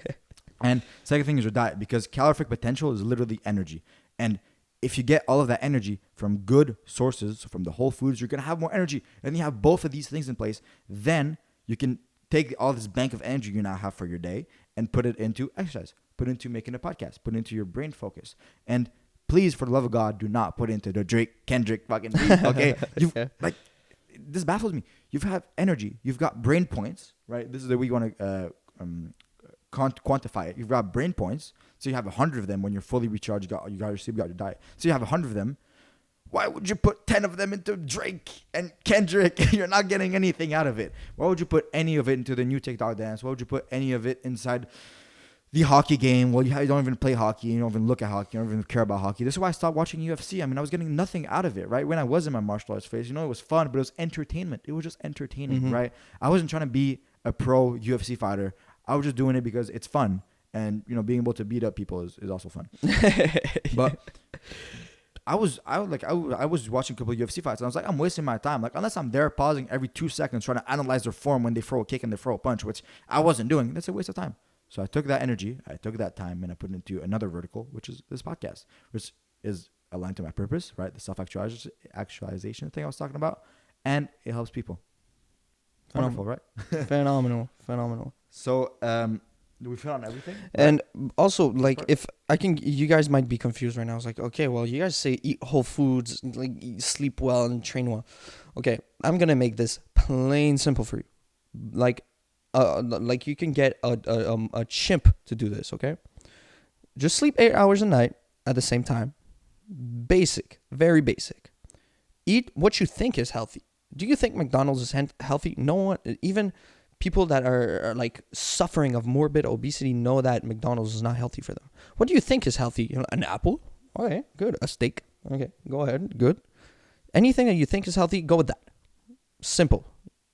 And second thing is your diet, because calorific potential is literally energy. And if you get all of that energy from good sources, from the whole foods, you're going to have more energy. And you have both of these things in place. Then you can take all this bank of energy you now have for your day and put it into exercise, put it into making a podcast, put it into your brain focus. And please, for the love of God, do not put it into the Kendrick fucking beat, okay? Like, this baffles me. You've had energy. You've got brain points, right? This is the way you want to quantify it. You've got brain points. So you have 100 of them when you're fully recharged. You got your sleep, you got your diet. So you have 100 of them. Why would you put 10 of them into Drake and Kendrick? You're not getting anything out of it. Why would you put any of it into the new TikTok dance? Why would you put any of it inside the hockey game? Well, you don't even play hockey. You don't even look at hockey. You don't even care about hockey. This is why I stopped watching UFC. I mean, I was getting nothing out of it, right? When I was in my martial arts phase, it was fun, but it was entertainment. It was just entertaining, right? I wasn't trying to be a pro UFC fighter. I was just doing it because it's fun. And, being able to beat up people is also fun. But I was watching a couple of UFC fights, and I was like, I'm wasting my time. Like, unless I'm there pausing every 2 seconds trying to analyze their form when they throw a kick and they throw a punch, which I wasn't doing, that's a waste of time. So I took that energy, I took that time, and I put it into another vertical, which is this podcast, which is aligned to my purpose, right? The self-actualization thing I was talking about, and it helps people. Wonderful, right? Phenomenal. So, do we fit on everything? And also, like, if I can, you guys might be confused right now. It's like, okay, well, you guys say eat whole foods, like sleep well and train well. Okay, I'm gonna make this plain simple for you. Like you can get a chimp to do this. Okay, just sleep 8 hours a night at the same time. Basic, very basic. Eat what you think is healthy. Do you think McDonald's is healthy? No one, even people that are like suffering of morbid obesity, know that McDonald's is not healthy for them. What do you think is healthy? An apple? Okay, good. A steak? Okay, go ahead. Good. Anything that you think is healthy, go with that. Simple.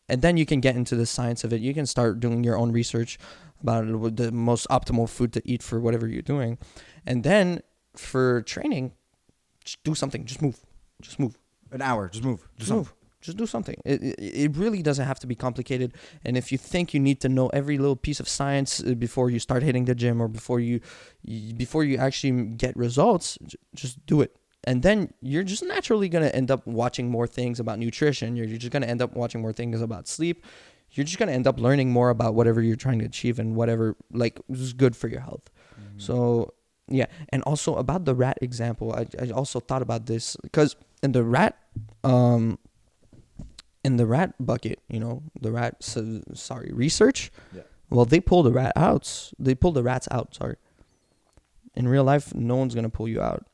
And then you can get into the science of it. You can start doing your own research about the most optimal food to eat for whatever you're doing. And then for training, just do something. Just move. An hour. Just move. Just do something. It really doesn't have to be complicated. And if you think you need to know every little piece of science before you start hitting the gym or before you actually get results, just do it. And then you're just naturally going to end up watching more things about nutrition. You're just going to end up watching more things about sleep. You're just going to end up learning more about whatever you're trying to achieve and whatever like is good for your health. Mm-hmm. So, yeah. And also about the rat example, I also thought about this because in the rat bucket, research. Yeah. Well, they pull the rats out. Sorry. in real life, no one's going to pull you out.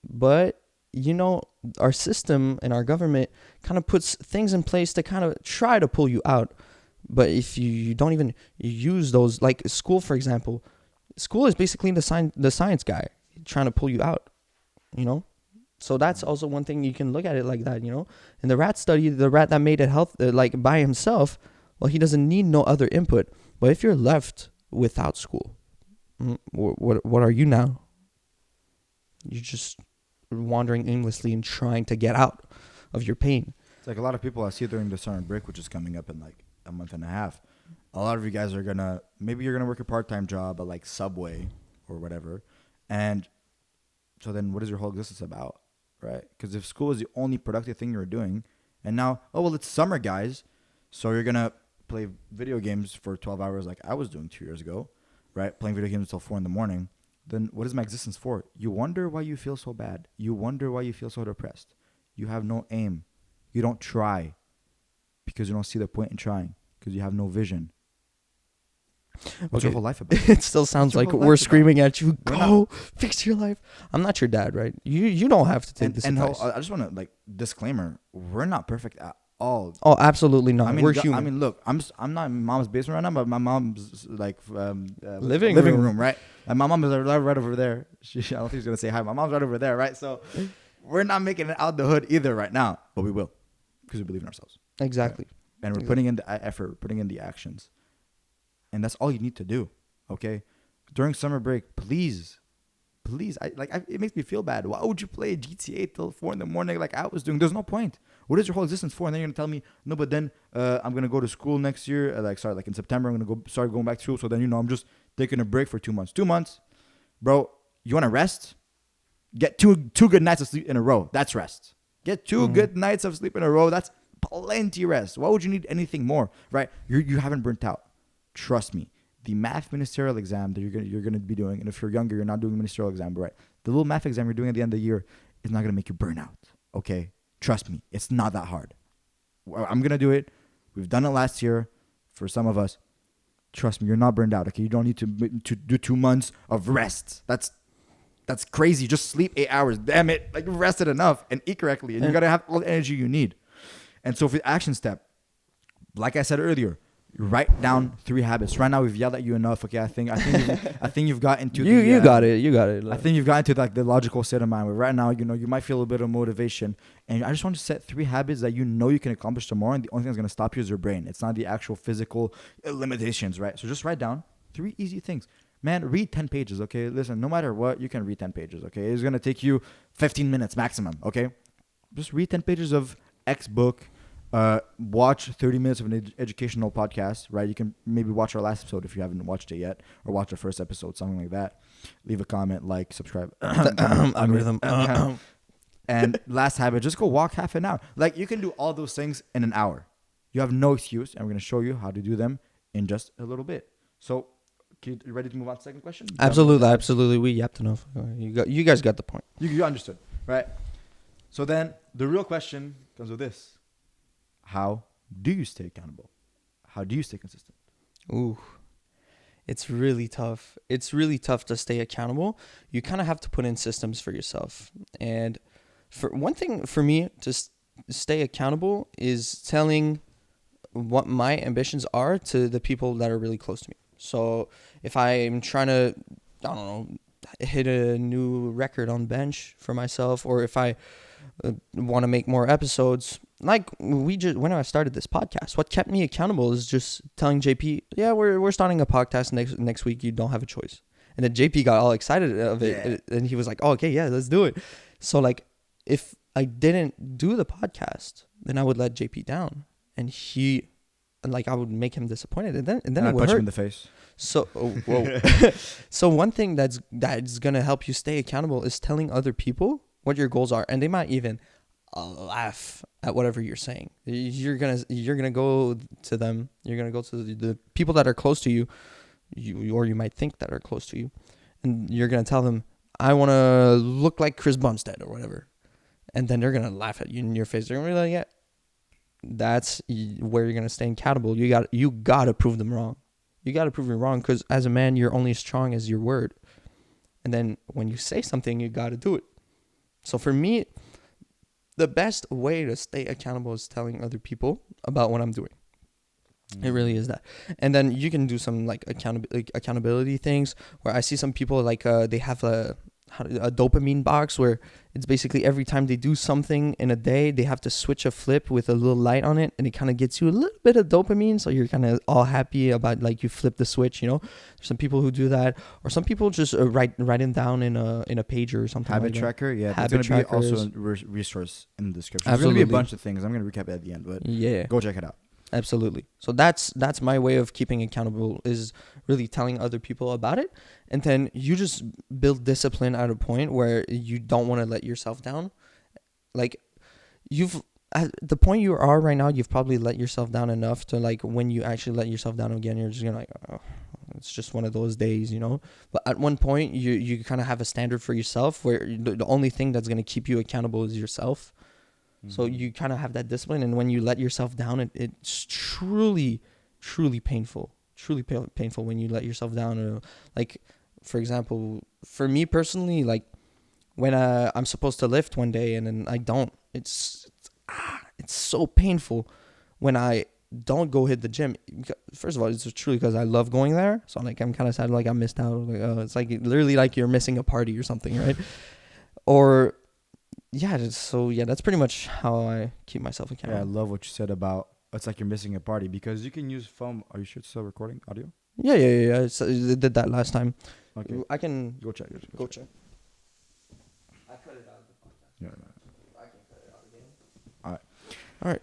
But, you know, our system and our government kind of puts things in place to kind of try to pull you out. But if you don't even use those, like school, for example, school is basically the science guy trying to pull you out, you know? So that's also one thing you can look at it like that, you know? In the rat study, the rat that made it like by himself, well, he doesn't need no other input. But if you're left without school, what are you now? You're just wandering aimlessly and trying to get out of your pain. It's like a lot of people I see during the summer break, which is coming up in like a month and a half. A lot of you guys are maybe you're gonna work a part-time job at like Subway or whatever, and so then what is your whole existence about, right? Because if school is the only productive thing you're doing, and now, oh well, it's summer, guys, so you're gonna play video games for 12 hours like I was doing 2 years ago, right? Playing video games until 4 a.m. Then what is my existence for? You wonder why you feel so bad. You wonder why you feel so depressed. You have no aim. You don't try because you don't see the point in trying because you have no vision. What's your whole life about? It still sounds like we're screaming at you. Go fix your life. I'm not your dad, right? You don't have to take this advice. I just want to like disclaimer: we're not perfect at all. Oh, absolutely not. I mean, we're human. I mean, look, I'm not in mom's basement right now, but my mom's like living room, right? And my mom is right over there. I don't think she's gonna say hi. My mom's right over there, right? So we're not making it out the hood either right now, but we will because we believe in ourselves. Exactly. Right? And we're putting in the effort, putting in the actions. And that's all you need to do, okay? During summer break, please, it makes me feel bad. Why would you play GTA till 4 a.m. like I was doing? There's no point. What is your whole existence for? And then you're gonna tell me, no, but then I'm gonna go to school next year. Like in September, I'm gonna start going back to school. So then I'm just taking a break for 2 months. 2 months, bro. You wanna rest? Get two good nights of sleep in a row. That's rest. Get two good nights of sleep in a row. That's plenty rest. Why would you need anything more, right? You haven't burnt out. Trust me, the math ministerial exam that you're gonna be doing, and if you're younger, you're not doing a ministerial exam, right? The little math exam you're doing at the end of the year is not gonna make you burn out. Okay, trust me, it's not that hard. I'm gonna do it. We've done it last year for some of us. Trust me, you're not burned out. Okay, you don't need to do 2 months of rest. That's crazy. Just sleep 8 hours. Damn it, like you rested enough and eat correctly, and you gotta have all the energy you need. And so for the action step, like I said earlier. Write down 3 habits. Right now we've yelled at you enough. Okay, I think you've got into you got it. I think you've got into like the logical state of mind where right now you might feel a bit of motivation, and I just want to set 3 habits that you can accomplish tomorrow, and the only thing that's gonna stop you is your brain. It's not the actual physical limitations, right? So just write down 3 easy things. Man, read 10 pages. Okay, listen. No matter what, you can read 10 pages. Okay, it's gonna take you 15 minutes maximum. Okay, just read 10 pages of X book. Watch 30 minutes of an educational podcast, right? You can maybe watch our last episode if you haven't watched it yet, or watch the first episode, something like that. Leave a comment, like, subscribe. Algorithm. And last habit, just go walk half an hour. Like, you can do all those things in an hour. You have no excuse, and we're going to show you how to do them in just a little bit. So, you ready to move on to the second question? Absolutely. We yapped enough. You guys got the point. You understood, right? So then, the real question comes with this. How do you stay accountable? How do you stay consistent? Ooh, it's really tough. It's really tough to stay accountable. You kind of have to put in systems for yourself. And for one thing for me to stay accountable is telling what my ambitions are to the people that are really close to me. So if I'm trying to, I don't know, hit a new record on bench for myself, or if I want to make more episodes, like when I started this podcast, what kept me accountable is just telling JP, yeah, we're starting a podcast next week. You don't have a choice. And then JP got all excited of it, and he was like, oh, okay, yeah, let's do it. So like, if I didn't do the podcast, then I would let JP down, and I would make him disappointed, and then it would punch hurt him in the face. So so one thing that's gonna help you stay accountable is telling other people what your goals are, and they might even laugh at whatever you're saying. You're gonna go to them. You're gonna go to the people that are close to you, or you might think that are close to you, and you're gonna tell them, I want to look like Chris Bumstead or whatever, and then they're gonna laugh at you in your face. They're gonna be like, yeah, that's where you're gonna stay accountable. You gotta prove them wrong. You gotta prove them wrong, because as a man, you're only as strong as your word. And then when you say something, you got to do it. So for me, the best way to stay accountable is telling other people about what I'm doing. It really is that. And then you can do some like accountability things where I see some people like they have a dopamine box where it's basically every time they do something in a day, they have to switch a flip with a little light on it, and it kind of gets you a little bit of dopamine, so you're kind of all happy about like you flip the switch. There's some people who do that, or some people just write it down in a pager or something. Habit like tracker, yeah. Habit There's going to be trackers. also a resource in the description. Absolutely. There's going to be a bunch of things. I'm going to recap it at the end, but Yeah. go check it out. Absolutely. So that's my way of keeping accountable, is really telling other people about it. And then you just build discipline at a point where you don't want to let yourself down. Like at the point you are right now, you've probably let yourself down enough to like when you actually let yourself down again, you're just gonna like, oh, it's just one of those days, But at one point you kind of have a standard for yourself where the only thing that's going to keep you accountable is yourself. So you kind of have that discipline, and when you let yourself down, it's truly, truly painful. Truly painful when you let yourself down. Like, for example, for me personally, like when I'm supposed to lift one day and then I don't, it's so painful when I don't go hit the gym. First of all, it's truly because I love going there. So like I'm kind of sad, like I missed out. Like, it's like literally like you're missing a party or something, right? Or that's pretty much how I keep myself accountable. Yeah, I love what you said about it's like you're missing a party, because you can use foam. Are you sure it's still recording audio? Yeah. So I did that last time. Okay. I can Go check. go check. I cut it out of the podcast. Yeah. I can cut it out again. All right.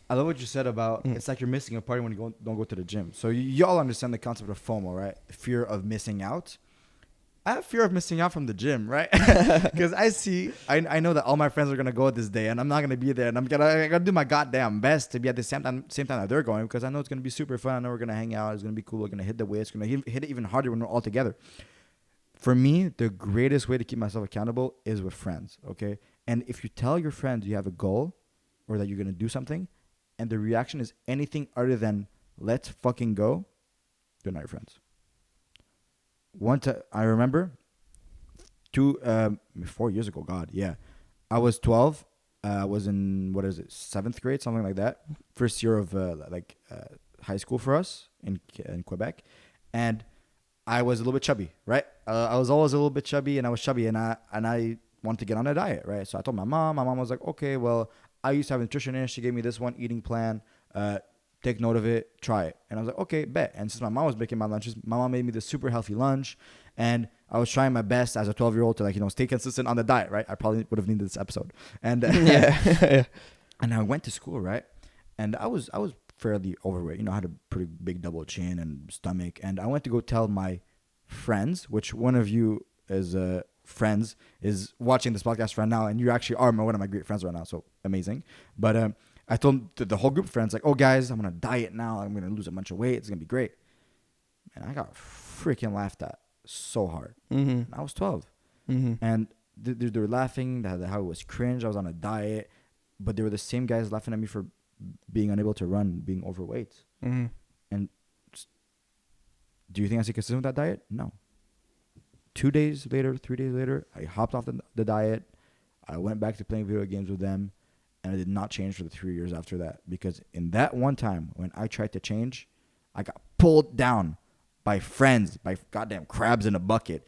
I love what you said about it's like you're missing a party when you don't go to the gym. So y'all understand the concept of FOMO, right? Fear of missing out. I have fear of missing out from the gym, right? Because I know that all my friends are gonna go this day, and I'm not gonna be there, and I'm gonna do my goddamn best to be at the same time that they're going, because I know it's gonna be super fun. I know we're gonna hang out. It's gonna be cool. We're gonna hit the weights. It's gonna hit it even harder when we're all together. For me, the greatest way to keep myself accountable is with friends. Okay, and if you tell your friends you have a goal or that you're gonna do something, and the reaction is anything other than let's fucking go, they're not your friends. One time, I remember 4 years ago. God, yeah, I was 12. I was in 7th grade, something like that. First year of high school for us in Quebec, and I was a little bit chubby, right? I was always a little bit chubby, and I was chubby, and I wanted to get on a diet, right? So I told my mom. My mom was like, okay, well, I used to have a nutritionist. She gave me this one eating plan. Take note of it, try it. And I was like, okay, bet. And since my mom was making my lunches, my mom made me this super healthy lunch. And I was trying my best as a 12-year-old to stay consistent on the diet, right? I probably would have needed this episode. And Yeah. and I went to school, right? And I was fairly overweight. I had a pretty big double chin and stomach. And I went to go tell my friends, which one of you is friends is watching this podcast right now, and you actually are one of my great friends right now. So amazing. But I told the whole group of friends, like, oh, guys, I'm going to diet now. I'm going to lose a bunch of weight. It's going to be great. And I got freaking laughed at so hard. Mm-hmm. I was 12. Mm-hmm. And they were laughing how it was cringe. I was on a diet. But they were the same guys laughing at me for being unable to run, being overweight. Mm-hmm. And do you think I stayed consistent with that diet? No. 2 days later, 3 days later, I hopped off the diet. I went back to playing video games with them. And I did not change for the 3 years after that. Because in that one time, when I tried to change, I got pulled down by friends, by goddamn crabs in a bucket.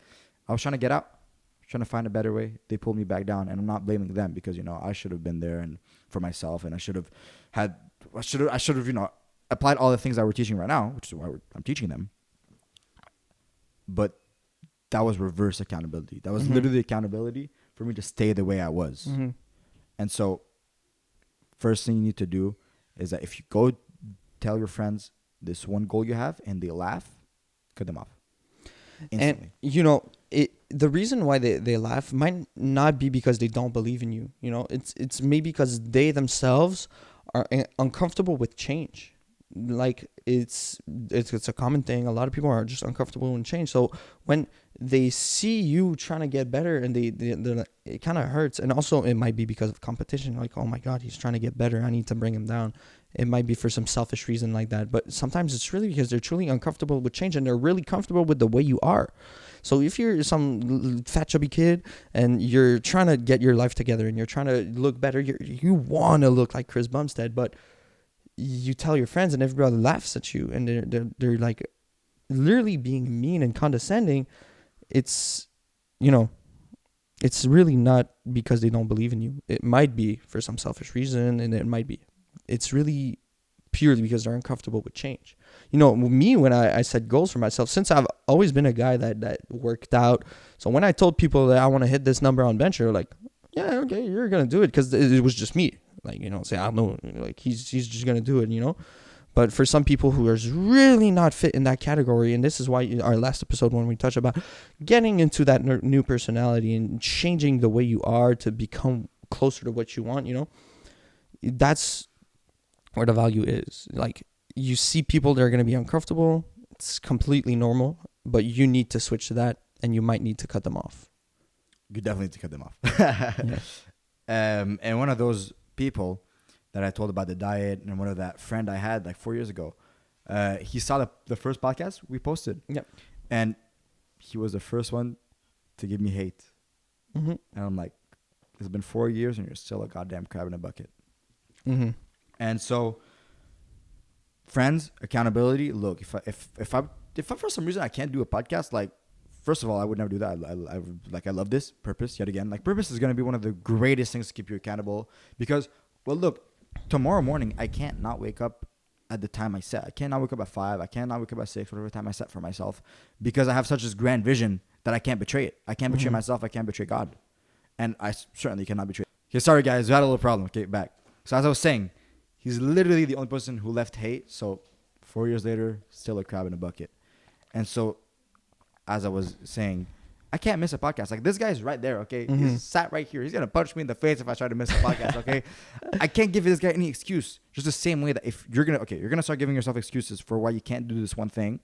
I was trying to get out. I was trying to find a better way. They pulled me back down. And I'm not blaming them because, I should have been there and for myself. And I should have applied all the things that we're teaching right now, which is why I'm teaching them. But that was reverse accountability. That was literally accountability for me to stay the way I was. Mm-hmm. And so first thing you need to do is that if you go tell your friends this one goal you have and they laugh, cut them off instantly. And the reason why they laugh might not be because they don't believe in you. It's maybe because they themselves are uncomfortable with change. Like it's a common thing. A lot of people are just uncomfortable with change. So when they see you trying to get better, and they're like, it kind of hurts. And also it might be because of competition. Like, oh my God, he's trying to get better. I need to bring him down. It might be for some selfish reason like that, but sometimes it's really because they're truly uncomfortable with change and they're really comfortable with the way you are. So if you're some fat chubby kid and you're trying to get your life together and you're trying to look better, you want to look like Chris Bumstead, but you tell your friends and everybody laughs at you and they're like literally being mean and condescending. It's, you know, it's really not because they don't believe in you. It might be for some selfish reason, and it might be. It's really purely because they're uncomfortable with change. You know, me, when I set goals for myself, since I've always been a guy that worked out. So when I told people that I want to hit this number on bench, they're like, yeah, okay, you're going to do it. Because it was just me. Like, you know, say, I know, like, he's just going to do it, you know. But for some people who are really not fit in that category, and this is why our last episode when we touched about getting into that new personality and changing the way you are to become closer to what you want, you know, that's where the value is. Like, you see people that are going to be uncomfortable. It's completely normal, but you need to switch to that, and you might need to cut them off. You definitely need to cut them off. Yeah. And one of those people that I told about the diet, and one of that friend I had like 4 years ago, he saw the first podcast we posted. Yep. And he was the first one to give me hate. Mm-hmm. And I'm like, it's been 4 years and you're still a goddamn crab in a bucket. Mm-hmm. And so, friends, accountability. Look, if I for some reason I can't do a podcast, like, first of all, I would never do that. I love this purpose yet again. Like, purpose is gonna be one of the greatest things to keep you accountable because, well, look, tomorrow morning I can't not wake up at the time I set. I can't not wake up at 5. I can't not wake up at 6, whatever time I set for myself, because I have such this grand vision that I can't betray it. I can't betray myself. I can't betray God, and I certainly cannot betray. Okay, sorry guys, we had a little problem. Okay, back. So as I was saying, he's literally the only person who left hate. So 4 years later, still a crab in a bucket. And so, as I was saying, I can't miss a podcast. Like, this guy's right there, okay? Mm-hmm. He's sat right here. He's going to punch me in the face if I try to miss a podcast, okay? I can't give this guy any excuse. Just the same way that if you're going to, you're going to start giving yourself excuses for why you can't do this one thing.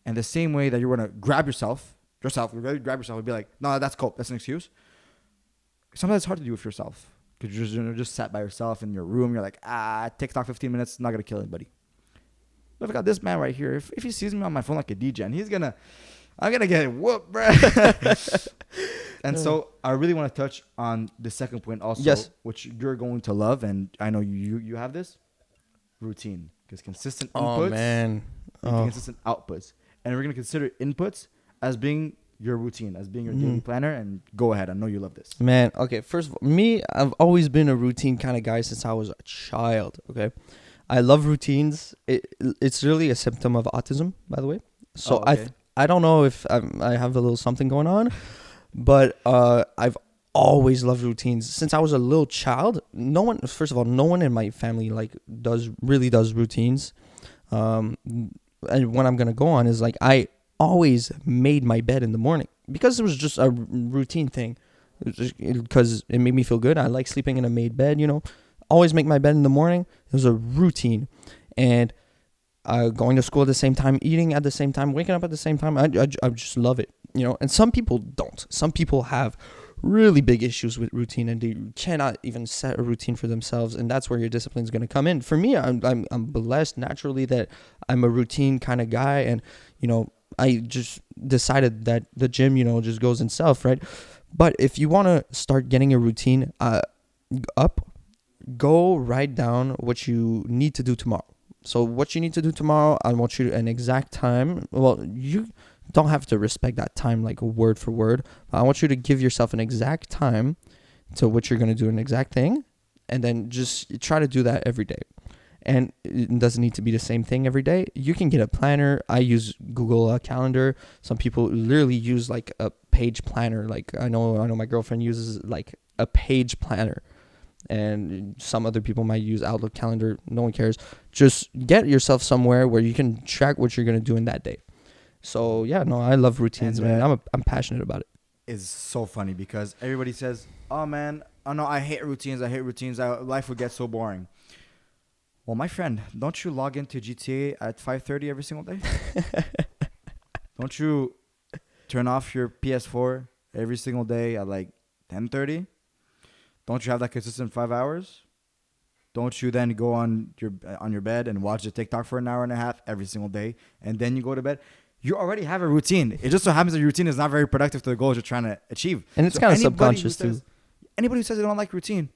And the same way that you're going to grab yourself, you're going to grab yourself and be like, no, that's cool. That's an excuse. Sometimes it's hard to do with yourself. Because you're just sat by yourself in your room. You're like, TikTok 15 minutes, not going to kill anybody. But I got this man right here. If he sees me on my phone like a DJ, and I'm going to get whooped, bro. And so I really want to touch on the second point also, yes, which you're going to love. And I know you have this routine, because consistent inputs, consistent outputs. And we're going to consider inputs as being your routine, as being your daily planner. And go ahead. I know you love this. Man, okay. First of all, me, I've always been a routine kind of guy since I was a child, okay? I love routines. It's really a symptom of autism, by the way. So I don't know if I have a little something going on, but I've always loved routines since I was a little child. No one in my family does routines. And what I'm gonna go on is like I always made my bed in the morning because it was just a routine thing. Because it made me feel good. I like sleeping in a made bed, you know. Always make my bed in the morning. It was a routine. And going to school at the same time, eating at the same time, waking up at the same time. I just love it, you know. And some people don't. Some people have really big issues with routine, and they cannot even set a routine for themselves. And that's where your discipline is going to come in. For me, I'm blessed naturally that I'm a routine kind of guy, and you know, I just decided that the gym, you know, just goes in self, right? But if you want to start getting a routine go write down what you need to do tomorrow. So what you need to do tomorrow, I want you to an exact time. Well, you don't have to respect that time like word for word. I want you to give yourself an exact time to what you're going to do, an exact thing, and then just try to do that every day. And it doesn't need to be the same thing every day. You can get a planner. I use Google Calendar. Some people literally use like a page planner. Like I know my girlfriend uses like a page planner. And some other people might use Outlook calendar. No one cares. Just get yourself somewhere where you can track what you're going to do in that day. So, yeah, no, I love routines, man. I'm passionate about it. It's so funny because everybody says, oh, man, oh, no, I hate routines. Life would get so boring. Well, my friend, don't you log into GTA at 5:30 every single day? Don't you turn off your PS4 every single day at like 10:30? Don't you have that consistent 5 hours? Don't you then go on your bed and watch the TikTok for an hour and a half every single day, and then you go to bed? You already have a routine. It just so happens that your routine is not very productive to the goals you're trying to achieve. And it's kind of subconscious too. Anybody who says they don't like routine,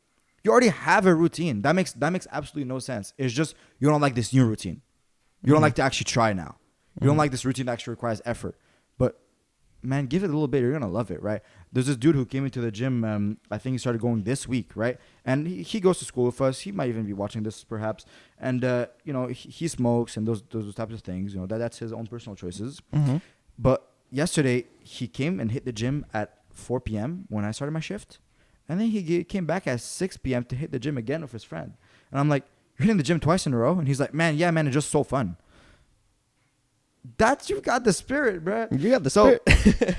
you already have a routine. That makes absolutely no sense. It's just you don't like this new routine. You don't like to actually try now. You don't like this routine that actually requires effort. But man, give it a little bit. You're gonna love it, right? There's this dude who came into the gym. I think he started going this week, right? And he goes to school with us. He might even be watching this, perhaps. And he smokes and those types of things. That's his own personal choices. Mm-hmm. But yesterday he came and hit the gym at 4 p.m. when I started my shift, and then he came back at 6 p.m. to hit the gym again with his friend. And I'm like, "You're hitting the gym twice in a row?" And he's like, "Man, yeah, man, it's just so fun." You got the spirit, bro. You got the spirit.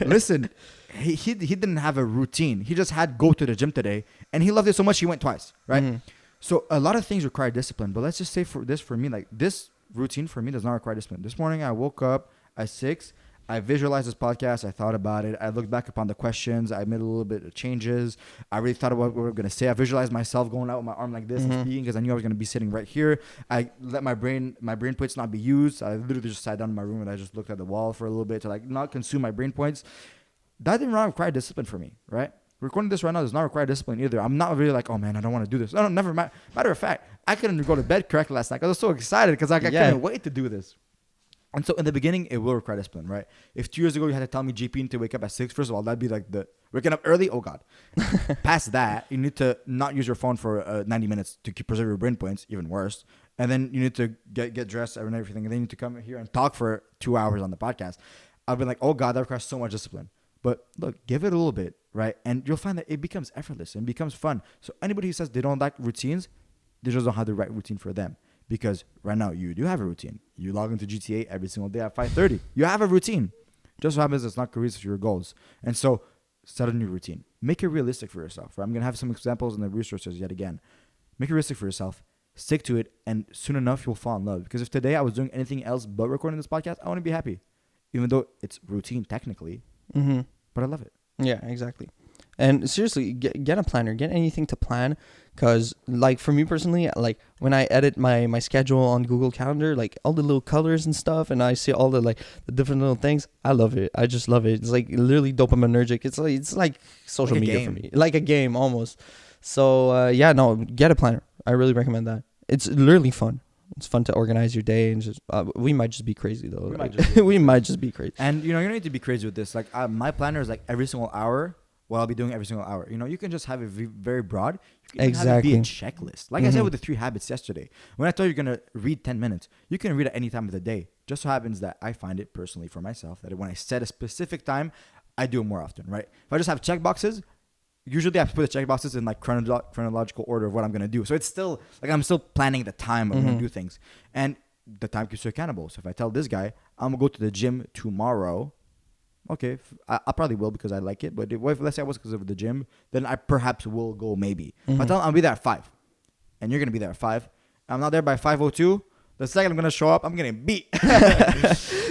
Listen, he didn't have a routine. He just had go to the gym today, and he loved it so much he went twice, right? Mm-hmm. So a lot of things require discipline. But let's just say for me, like this routine for me does not require discipline. This morning I woke up at 6. I visualized this podcast. I thought about it. I looked back upon the questions. I made a little bit of changes. I really thought about what we were going to say. I visualized myself going out with my arm like this and speaking because I knew I was going to be sitting right here. I let my brain points not be used. I literally just sat down in my room and I just looked at the wall for a little bit to like not consume my brain points. That didn't require discipline for me, right? Recording this right now does not require discipline either. I'm not really like, oh man, I don't want to do this. No, never. Matter of fact, I couldn't go to bed correctly last night because I was so excited because I couldn't wait to do this. And so in the beginning, it will require discipline, right? If 2 years ago you had to tell me GP to wake up at 6, first of all, that'd be like waking up early. Oh God. Past that, you need to not use your phone for 90 minutes to preserve your brain points, even worse. And then you need to get dressed and everything. And then you need to come here and talk for 2 hours on the podcast. I've been like, oh God, that requires so much discipline. But look, give it a little bit, right? And you'll find that it becomes effortless and becomes fun. So anybody who says they don't like routines, they just don't have the right routine for them. Because right now, you do have a routine. You log into GTA every single day at 5:30. You have a routine. Just so happens it's not cohesive to your goals. And so, set a new routine. Make it realistic for yourself. Right? I'm going to have some examples in the resources yet again. Make it realistic for yourself. Stick to it. And soon enough, you'll fall in love. Because if today I was doing anything else but recording this podcast, I wouldn't be happy. Even though it's routine technically. Mm-hmm. But I love it. Yeah, exactly. And seriously, get a planner. Get anything to plan. Because, like, for me personally, like, when I edit my schedule on Google Calendar, like, all the little colors and stuff, and I see all the different little things, I love it. I just love it. It's, like, literally dopaminergic. It's like social media for me. Like a game, almost. So, get a planner. I really recommend that. It's literally fun. It's fun to organize your day, and just we might just be crazy, though. We might just be crazy. And, you don't need to be crazy with this. Like, my planner is, like, every single hour. What I'll be doing every single hour. You can just have it very broad. You can have it be a checklist. Like I said with the 3 habits yesterday. When I told you you're going to read 10 minutes, you can read at any time of the day. Just so happens that I find it personally for myself that when I set a specific time, I do it more often, right? If I just have check boxes, usually I put the check boxes in like chronological order of what I'm going to do. So it's still like I'm still planning the time I'm going to do things. And the time keeps you accountable. So if I tell this guy, I'm going to go to the gym tomorrow, okay, I probably will because I like it. But if let's say I was because of the gym, then I perhaps will go maybe. But I tell him I'll be there at 5. And you're going to be there at 5. I'm not there by 5:02. The second I'm going to show up, I'm getting beat.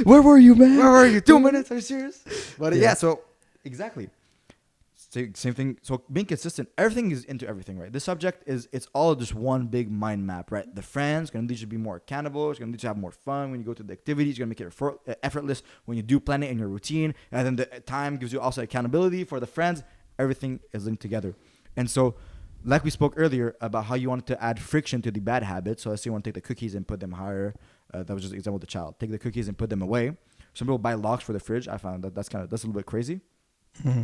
Where were you, man? Where were you? 2 minutes? Are you serious? But yeah, so exactly. Same thing. So being consistent, everything is into everything, right? This subject it's all just one big mind map, right? The friends going to lead you to be more accountable. It's going to lead you to have more fun when you go to the activities. You're going to make it effortless when you do plan it in your routine. And then the time gives you also accountability for the friends. Everything is linked together. And so, like we spoke earlier about how you wanted to add friction to the bad habits. So let's say you want to take the cookies and put them higher. That was just an example with the child. Take the cookies and put them away. Some people buy locks for the fridge. I found that's a little bit crazy.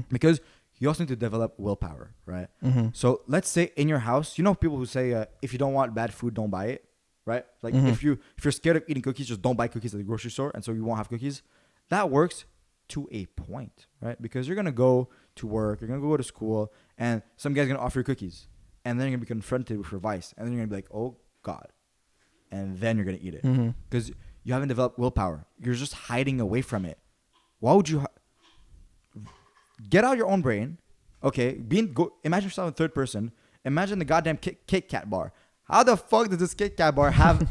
Because you also need to develop willpower, right? So let's say in your house, people who say if you don't want bad food, don't buy it, right? Like if you're scared of eating cookies, just don't buy cookies at the grocery store, and so you won't have cookies. That works to a point, right? Because you're gonna go to work, you're gonna go to school, and some guy's gonna offer you cookies, and then you're gonna be confronted with your vice, and then you're gonna be like, oh God, and then you're gonna eat it because you haven't developed willpower. You're just hiding away from it. Why would you? Get out your own brain, okay? Imagine yourself in third person. Imagine the goddamn Kit Kat bar. How the fuck does this Kit Kat bar have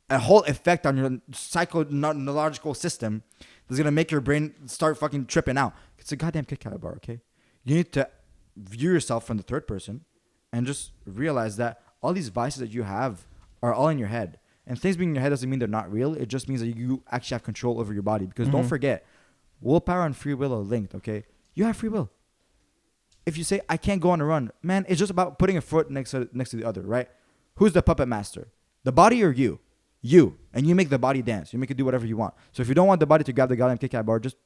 a whole effect on your psychoneurological system that's gonna make your brain start fucking tripping out? It's a goddamn Kit Kat bar, okay? You need to view yourself from the third person and just realize that all these vices that you have are all in your head. And things being in your head doesn't mean they're not real. It just means that you actually have control over your body. Because don't forget, willpower and free will are linked, okay? You have free will. If you say, I can't go on a run, man, it's just about putting a foot next to the other, right? Who's the puppet master? The body or you? You. And you make the body dance. You make it do whatever you want. So if you don't want the body to grab the goddamn Kit Kat bar, just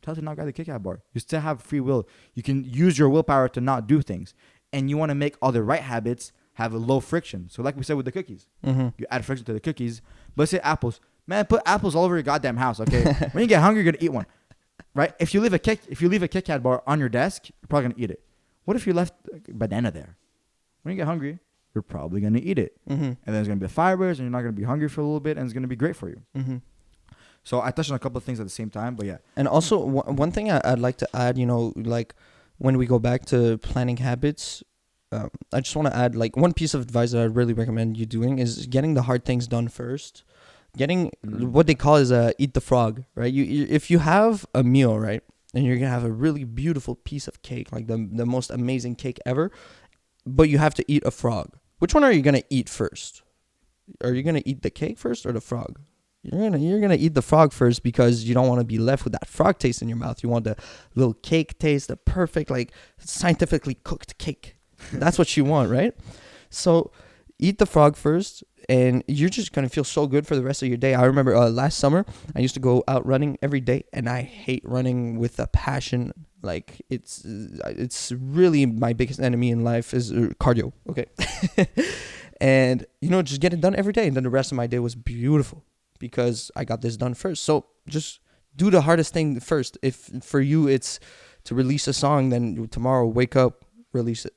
tell it to not grab the Kit Kat bar. You still have free will. You can use your willpower to not do things. And you want to make all the right habits have a low friction. So like we said with the cookies, you add friction to the cookies. But let's say apples. Man, put apples all over your goddamn house, okay? When you get hungry, you're going to eat one. Right? If you leave a Kit Kat bar on your desk, you're probably going to eat it. What if you left a banana there? When you get hungry, you're probably going to eat it. And then there's going to be the fibers, and you're not going to be hungry for a little bit, and it's going to be great for you. So I touched on a couple of things at the same time, but yeah. And also, one thing I'd like to add, like when we go back to planning habits, I just want to add, like, one piece of advice that I really recommend you doing is getting the hard things done first. Getting what they call is eat the frog, right? If you have a meal, right, and you're gonna have a really beautiful piece of cake, like the most amazing cake ever, but you have to eat a frog. Which one are you gonna eat first? Are you gonna eat the cake first or the frog? You're gonna eat the frog first because you don't want to be left with that frog taste in your mouth. You want the little cake taste, the perfect, like, scientifically cooked cake. That's what you want, right? So eat the frog first, and you're just going to feel so good for the rest of your day. I remember last summer, I used to go out running every day, and I hate running with a passion. Like, it's really my biggest enemy in life is cardio, okay? And, just get it done every day, and then the rest of my day was beautiful because I got this done first. So just do the hardest thing first. If for you it's to release a song, then tomorrow wake up, release it.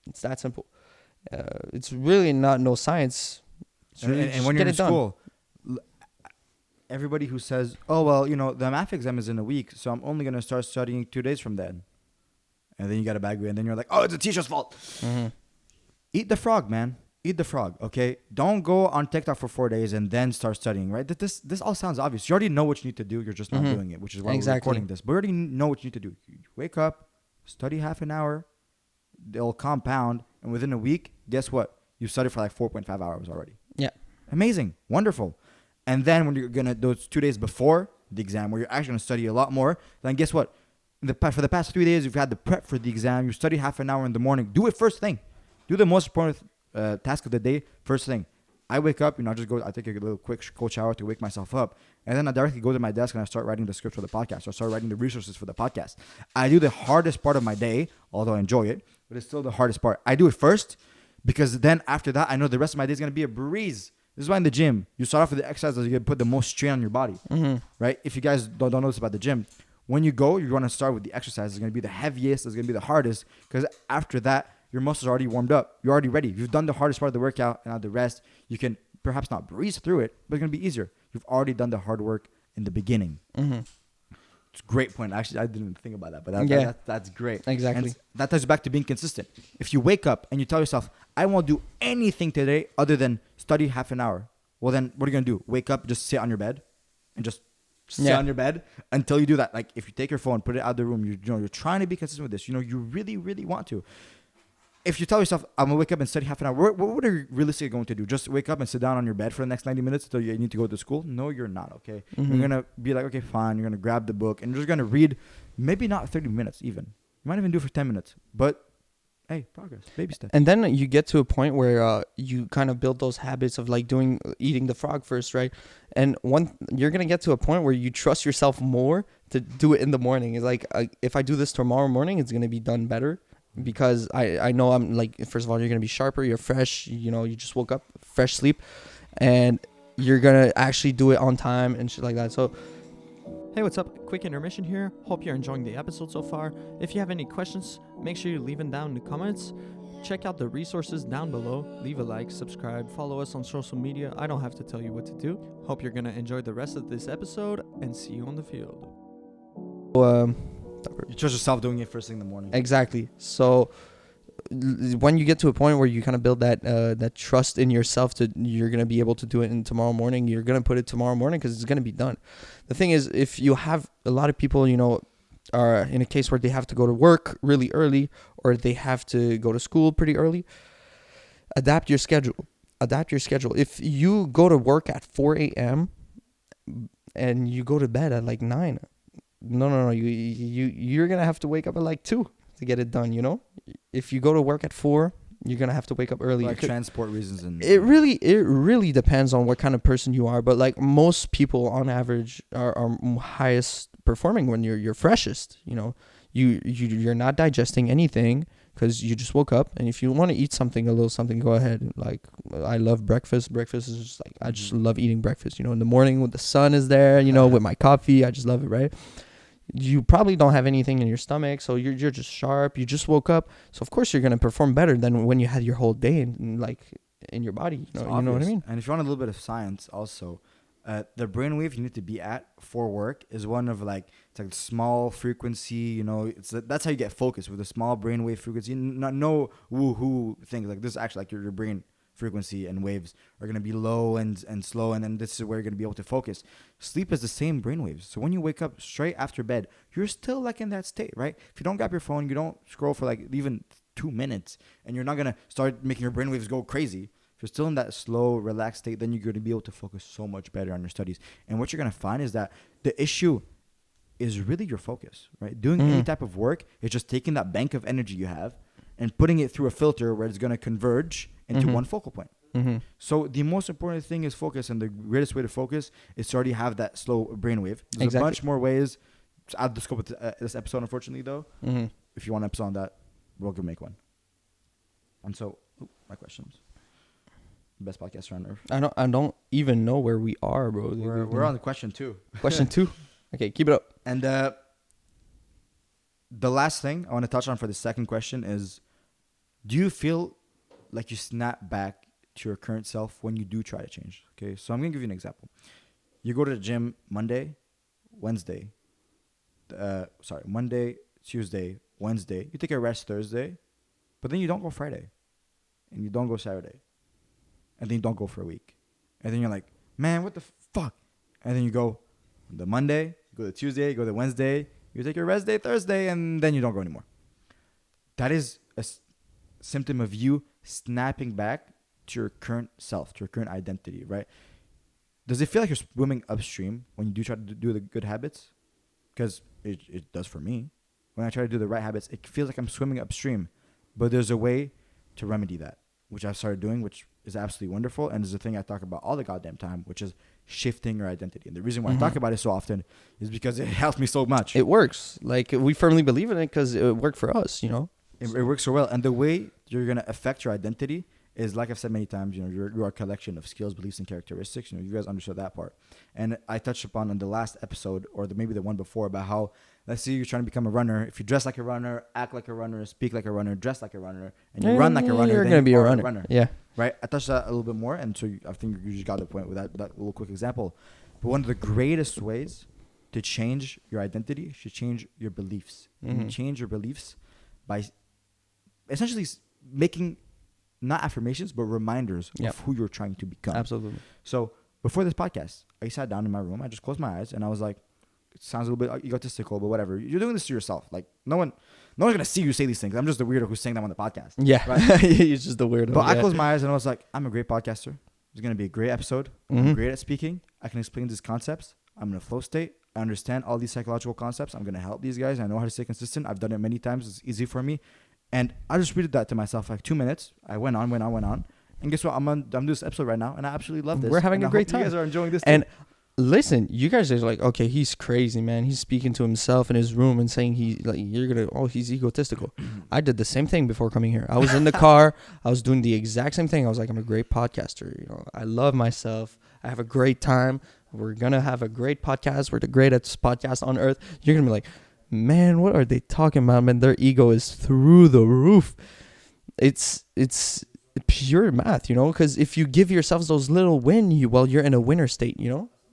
It's that simple. It's really no science. Really and when you're in school, everybody who says, oh, well, the math exam is in a week, so I'm only going to start studying 2 days from then. And then you got a bad grade, and then you're like, oh, it's the teacher's fault. Eat the frog, man. Eat the frog, okay? Don't go on TikTok for 4 days and then start studying, right? This all sounds obvious. You already know what you need to do. You're just not doing it, which is why we're recording this. But you already know what you need to do. You wake up, study half an hour. They'll compound, and within a week, guess what? You studied for like 4.5 hours already. Yeah. Amazing. Wonderful. And then when you're going to, those 2 days before the exam, where you're actually going to study a lot more, then guess what? For the past 3 days, you've had the prep for the exam. You study half an hour in the morning. Do it first thing. Do the most important task of the day first thing. I wake up, I take a little quick cold shower to wake myself up. And then I directly go to my desk and I start writing the script for the podcast. Or start writing the resources for the podcast. I do the hardest part of my day, although I enjoy it, but it's still the hardest part. I do it first because then after that, I know the rest of my day is going to be a breeze. This is why in the gym, you start off with the exercise that you're going to put the most strain on your body, right? If you guys don't know this about the gym, when you go, you're going to start with the exercise. It's going to be the heaviest. It's going to be the hardest because after that, your muscles are already warmed up. You're already ready. You've done the hardest part of the workout, and now the rest, you can perhaps not breeze through it, but it's going to be easier. You've already done the hard work in the beginning. It's a great point. Actually, I didn't even think about that, but that's great. Exactly. And that ties back to being consistent. If you wake up and you tell yourself, I won't do anything today other than study half an hour. Well, then what are you going to do? Wake up, just sit on your bed and just sit on your bed until you do that. Like if you take your phone, put it out of the room, you're trying to be consistent with this. You really, really want to. If you tell yourself, I'm going to wake up and study half an hour, what are you realistically going to do? Just wake up and sit down on your bed for the next 90 minutes until you need to go to school? No, you're not, okay? You're going to be like, okay, fine. You're going to grab the book and you're just going to read, maybe not 30 minutes even. You might even do it for 10 minutes. But, hey, progress, baby steps. And then you get to a point where you kind of build those habits of like eating the frog first, right? And you're going to get to a point where you trust yourself more to do it in the morning. It's like, if I do this tomorrow morning, it's going to be done better. Because I know I'm like, first of all, you're going to be sharper, you're fresh, you just woke up, fresh sleep, and you're going to actually do it on time and shit like that. So, hey, what's up? Quick intermission here. Hope you're enjoying the episode so far. If you have any questions, make sure you leave them down in the comments. Check out the resources down below. Leave a like, subscribe, follow us on social media. I don't have to tell you what to do. Hope you're going to enjoy the rest of this episode and see you on the field. You trust yourself doing it first thing in the morning. Exactly. So when you get to a point where you kind of build that trust in yourself you're going to be able to do it in tomorrow morning, you're going to put it tomorrow morning because it's going to be done. The thing is, if you have a lot of people, are in a case where they have to go to work really early or they have to go to school pretty early, adapt your schedule. If you go to work at 4 a.m. and you go to bed at like 9, no, you're gonna have to wake up at like 2 to get it done. If you go to work at 4, you're gonna have to wake up early. Like transport reasons, and it really depends on what kind of person you are. But like most people on average are highest performing when you're freshest. You're not digesting anything because you just woke up. And if you want to eat something, a little something, go ahead. Like I love breakfast. Breakfast is just like, I just love eating breakfast. In the morning when the sun is there, with my coffee, I just love it, right? You probably don't have anything in your stomach, so you're just sharp. You just woke up, so of course you're gonna perform better than when you had your whole day in your body. You know what I mean? And if you want a little bit of science, also, the brainwave you need to be at for work is one of it's like small frequency. That's how you get focused with a small brainwave frequency. No woohoo things like this. Actually, like your brain frequency and waves are going to be low and slow, and then this is where you're going to be able to focus. Sleep is the same brainwaves. So when you wake up straight after bed, you're still like in that state, right? If you don't grab your phone, you don't scroll for like even 2 minutes, and you're not going to start making your brainwaves go crazy. If you're still in that slow, relaxed state, then you're going to be able to focus so much better on your studies. And what you're going to find is that the issue is really your focus, right? Doing any type of work is just taking that bank of energy you have and putting it through a filter where it's going to converge into one focal point. So the most important thing is focus, and the greatest way to focus is to already have that slow brainwave. There's a bunch more ways to add the scope of this episode, unfortunately, though. If you want an episode on that, we'll go make one. And so, my questions. Best podcaster on earth. I don't even know where we are, bro. We're on the question 2. Question 2. Okay, keep it up. And the last thing I want to touch on for the second question is, do you feel like you snap back to your current self when you do try to change? Okay, so I'm going to give you an example. You go to the gym Monday, Tuesday, Wednesday. You take a rest Thursday, but then you don't go Friday, and you don't go Saturday, and then you don't go for a week. And then you're like, man, what the fuck? And then you go the Monday, you go to Tuesday, you go to Wednesday, you take your rest day Thursday, and then you don't go anymore. That is a symptom of you snapping back to your current self, to your current identity, right? Does it feel like you're swimming upstream when you do try to do the good habits? Because it does for me. When I try to do the right habits, it feels like I'm swimming upstream. But there's a way to remedy that, which I've started doing, which is absolutely wonderful. And is a thing I talk about all the goddamn time, which is shifting your identity. And the reason why I talk about it so often is because it helps me so much. It works. Like, we firmly believe in it because it worked for us, It works so well. And the way you're going to affect your identity is, like I've said many times, you're a collection of skills, beliefs, and characteristics. You guys understood that part. And I touched upon on the last episode, or maybe the one before, about how, let's say you're trying to become a runner. If you dress like a runner, act like a runner, speak like a runner, dress like a runner, and you run like a runner, you're going to be a runner. Yeah. Right? I touched that a little bit more, and so I think you just got the point with that little quick example. But one of the greatest ways to change your identity is to change your beliefs. And you change your beliefs by essentially making not affirmations, but reminders of who you're trying to become. Absolutely. So before this podcast, I sat down in my room. I just closed my eyes, and I was like, it sounds a little bit egotistical, but whatever. You're doing this to yourself. Like, no one's going to see you say these things. I'm just the weirdo who's saying them on the podcast. Yeah. Right? He's just the weirdo. But I closed my eyes, and I was like, I'm a great podcaster. It's going to be a great episode. I'm great at speaking. I can explain these concepts. I'm in a flow state. I understand all these psychological concepts. I'm going to help these guys. I know how to stay consistent. I've done it many times. It's easy for me. And I just repeated that to myself like 2 minutes. I went on. And guess what? I'm doing this episode right now, and I absolutely love this. We're having a great time. You guys are enjoying this and too. Listen, you guys are like, okay, he's crazy, man. He's speaking to himself in his room and saying he's egotistical. I did the same thing before coming here. I was in the car. I was doing the exact same thing. I was like, I'm a great podcaster. I love myself. I have a great time. We're going to have a great podcast. We're the greatest podcast on earth. You're going to be like, man, what are they talking about, man? Their ego is through the roof. It's pure math, because if you give yourselves those little wins, you're in a winner state,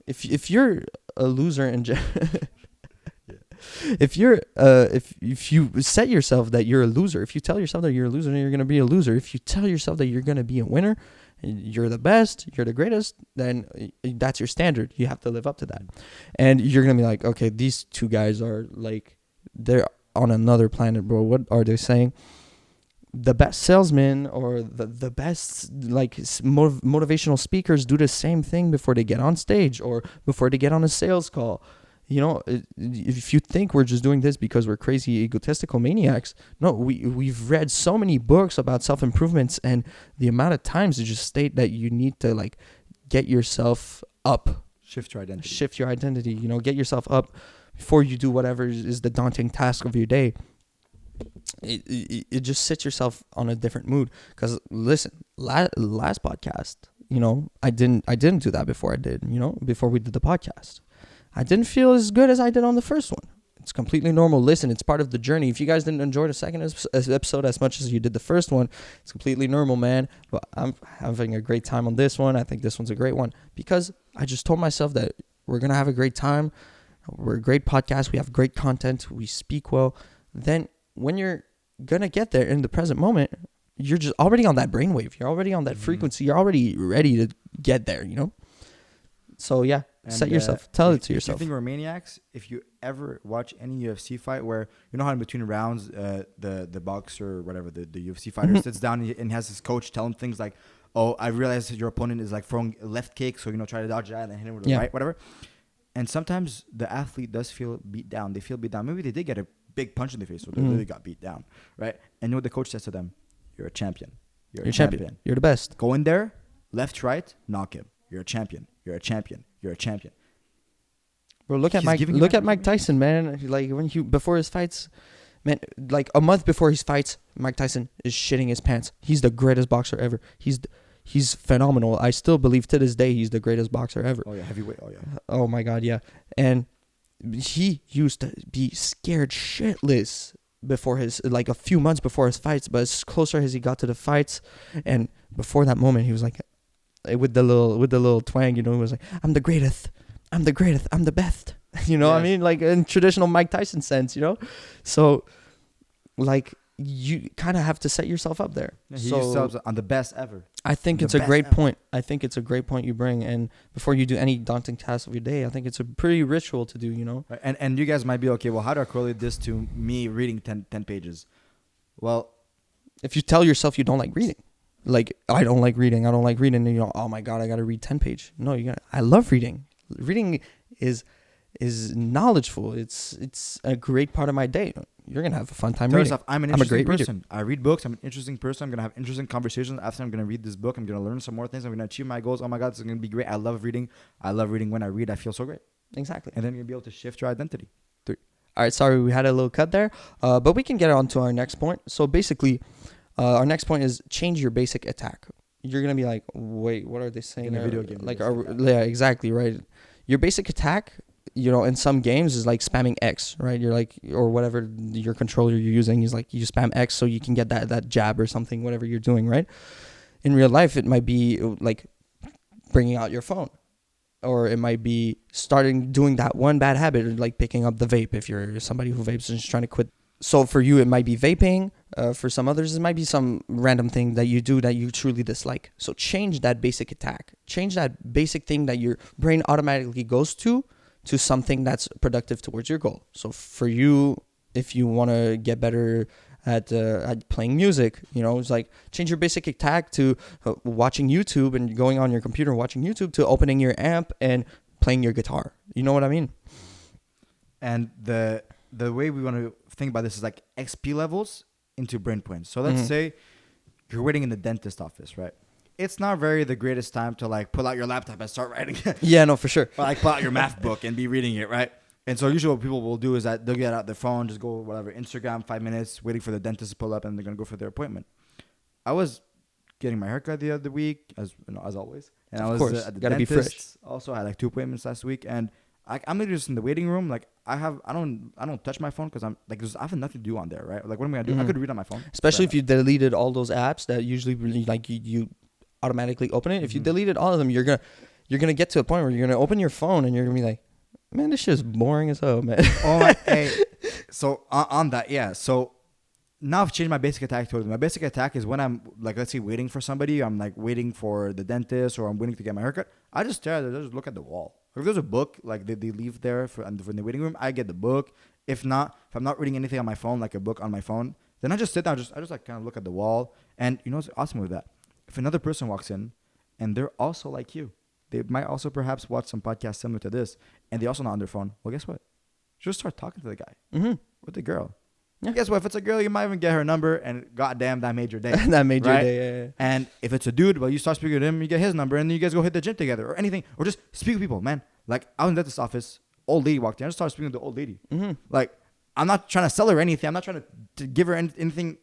If you're a loser if you set yourself that you're a loser, if you tell yourself that you're a loser, then you're going to be a loser. If you tell yourself that you're going to be a winner, you're the best, you're the greatest, then that's your standard. You have to live up to that. And you're going to be like, okay, these two guys are like, they're on another planet, bro. What are they saying? the best salesmen or the best like motivational speakers do the same thing before they get on stage or before they get on a sales call. You know, if you think we're just doing this because we're crazy egotistical maniacs, no, we've read so many books about self-improvements, and the amount of times they just state that you need to like get yourself up, Shift your identity. you know, get yourself up before you do whatever is the daunting task of your day. It just sets yourself on a different mood. Because listen, last podcast, you know, I didn't do that before before we did the podcast. I didn't feel as good as I did on the first one. It's completely normal. Listen, it's part of the journey. If you guys didn't enjoy the second episode as much as you did the first one, it's completely normal, man. But I'm having a great time on this one. I think this one's a great one because I just told myself that we're going to have a great time. We're a great podcast. We have great content. We speak well. Then when you're going to get there in the present moment, you're just already on that brainwave. You're already on that frequency. You're already ready to get there, you know? So, yeah. And, set yourself. Tell it to yourself. If you think we're maniacs, if you ever watch any UFC fight where, you know how in between rounds, the boxer or whatever, the UFC fighter sits down and has his coach tell him things like, oh, I realize that your opponent is like throwing a left kick, so, you know, try to dodge that and then hit him with the right, whatever. And sometimes the athlete does feel beat down. They feel beat down. Maybe they did get a big punch in the face, so they really got beat down, right? And you know what the coach says to them? You're a champion. You're a champion. You're the best. Go in there, left, right, knock him. You're a champion. You're a champion. You're a champion. Bro, look at Mike Tyson, man. Like before his fights, man, like a month before his fights, Mike Tyson is shitting his pants. He's the greatest boxer ever. He's phenomenal. I still believe to this day he's the greatest boxer ever. Oh yeah, heavyweight. Oh yeah. Oh my God, yeah. And he used to be scared shitless before his, like a few months before his fights, but as closer as he got to the fights, and before that moment, he was like, with the little twang, you know, he was like, I'm the greatest, I'm the best. You know what I mean? Like in traditional Mike Tyson sense, you know? So, like, you kind of have to set yourself up there. Yeah, he used on the best ever. I think it's a great point. I think it's a great point you bring. And before you do any daunting task of your day, I think it's a pretty ritual to do, you know? And you guys might be, okay, well, how do I correlate this to me reading 10 pages? Well, if you tell yourself you don't like reading, like, I don't like reading, and you know, oh my God, I got to read 10 page. No, I love reading. Reading is knowledgeful. It's a great part of my day. You're going to have a fun time reading. Yourself, I'm an interesting person. I read books. I'm an interesting person. I'm going to have interesting conversations. After I'm going to read this book, I'm going to learn some more things. I'm going to achieve my goals. Oh my God, this is going to be great. I love reading. When I read, I feel so great. Exactly. And then you're going to be able to shift your identity. 3. All right, sorry, we had a little cut there. But we can get on to our next point. So basically, our next point is change your basic attack. You're going to be like, wait, what are they saying? In a video game. Like, yeah, exactly, right. Your basic attack, you know, in some games is like spamming X, right? You're like, or whatever your controller you're using is like, you spam X so you can get that jab or something, whatever you're doing, right? In real life, it might be like bringing out your phone, or it might be doing that one bad habit, like picking up the vape if you're somebody who vapes and is trying to quit. So for you, it might be vaping. For some others, it might be some random thing that you do that you truly dislike. So change that basic attack. Change that basic thing that your brain automatically goes to something that's productive towards your goal. So for you, if you want to get better at playing music, you know, it's like change your basic attack to watching YouTube and going on your computer and watching YouTube to opening your amp and playing your guitar. You know what I mean? And the way we want to think about this is like XP levels into brain points. So let's say you're waiting in the dentist office, right? It's not the greatest time to like pull out your laptop and start writing. Yeah, no, for sure. Or like pull out your math book and be reading it, right? And so usually what people will do is that they'll get out their phone, just go whatever, Instagram, 5 minutes, waiting for the dentist to pull up, and they're going to go for their appointment. I was getting my haircut the other week, as you know, as always. And I was at the dentist. Be fresh. Also, I had like 2 appointments last week, and I'm literally just in the waiting room. Like I don't touch my phone because I'm like I have nothing to do on there, right? Like what am I gonna do? I could read on my phone. Especially if you deleted all those apps that usually really like you automatically open it. If you deleted all of them, you're gonna get to a point where you're gonna open your phone and you're gonna be like, man, this shit is boring as hell, man. Oh my, hey. So on that, yeah. So now I've changed my basic attack totally. My basic attack is when I'm like, let's say waiting for somebody, I'm like waiting for the dentist or I'm waiting to get my haircut. I just stare at it, I just look at the wall. If there's a book, like they leave there for in the waiting room, I get the book. If I'm not reading anything on my phone, like a book on my phone, Then I just sit down, I just like kind of look at the wall. And you know what's awesome with that? If another person walks in and they're also like you, they might also perhaps watch some podcast similar to this, and they also not on their phone. Well, guess what? Just start talking to the guy with the girl. Yeah. Guess what? If it's a girl, you might even get her number, and goddamn, that made your day. That made your day, yeah. And if it's a dude, well, you start speaking to him, you get his number, and then you guys go hit the gym together or anything, or just speak with people, man. Like, I was in the dentist office, old lady walked in, I just started speaking to the old lady. Like, I'm not trying to sell her anything. I'm not trying to give her anything.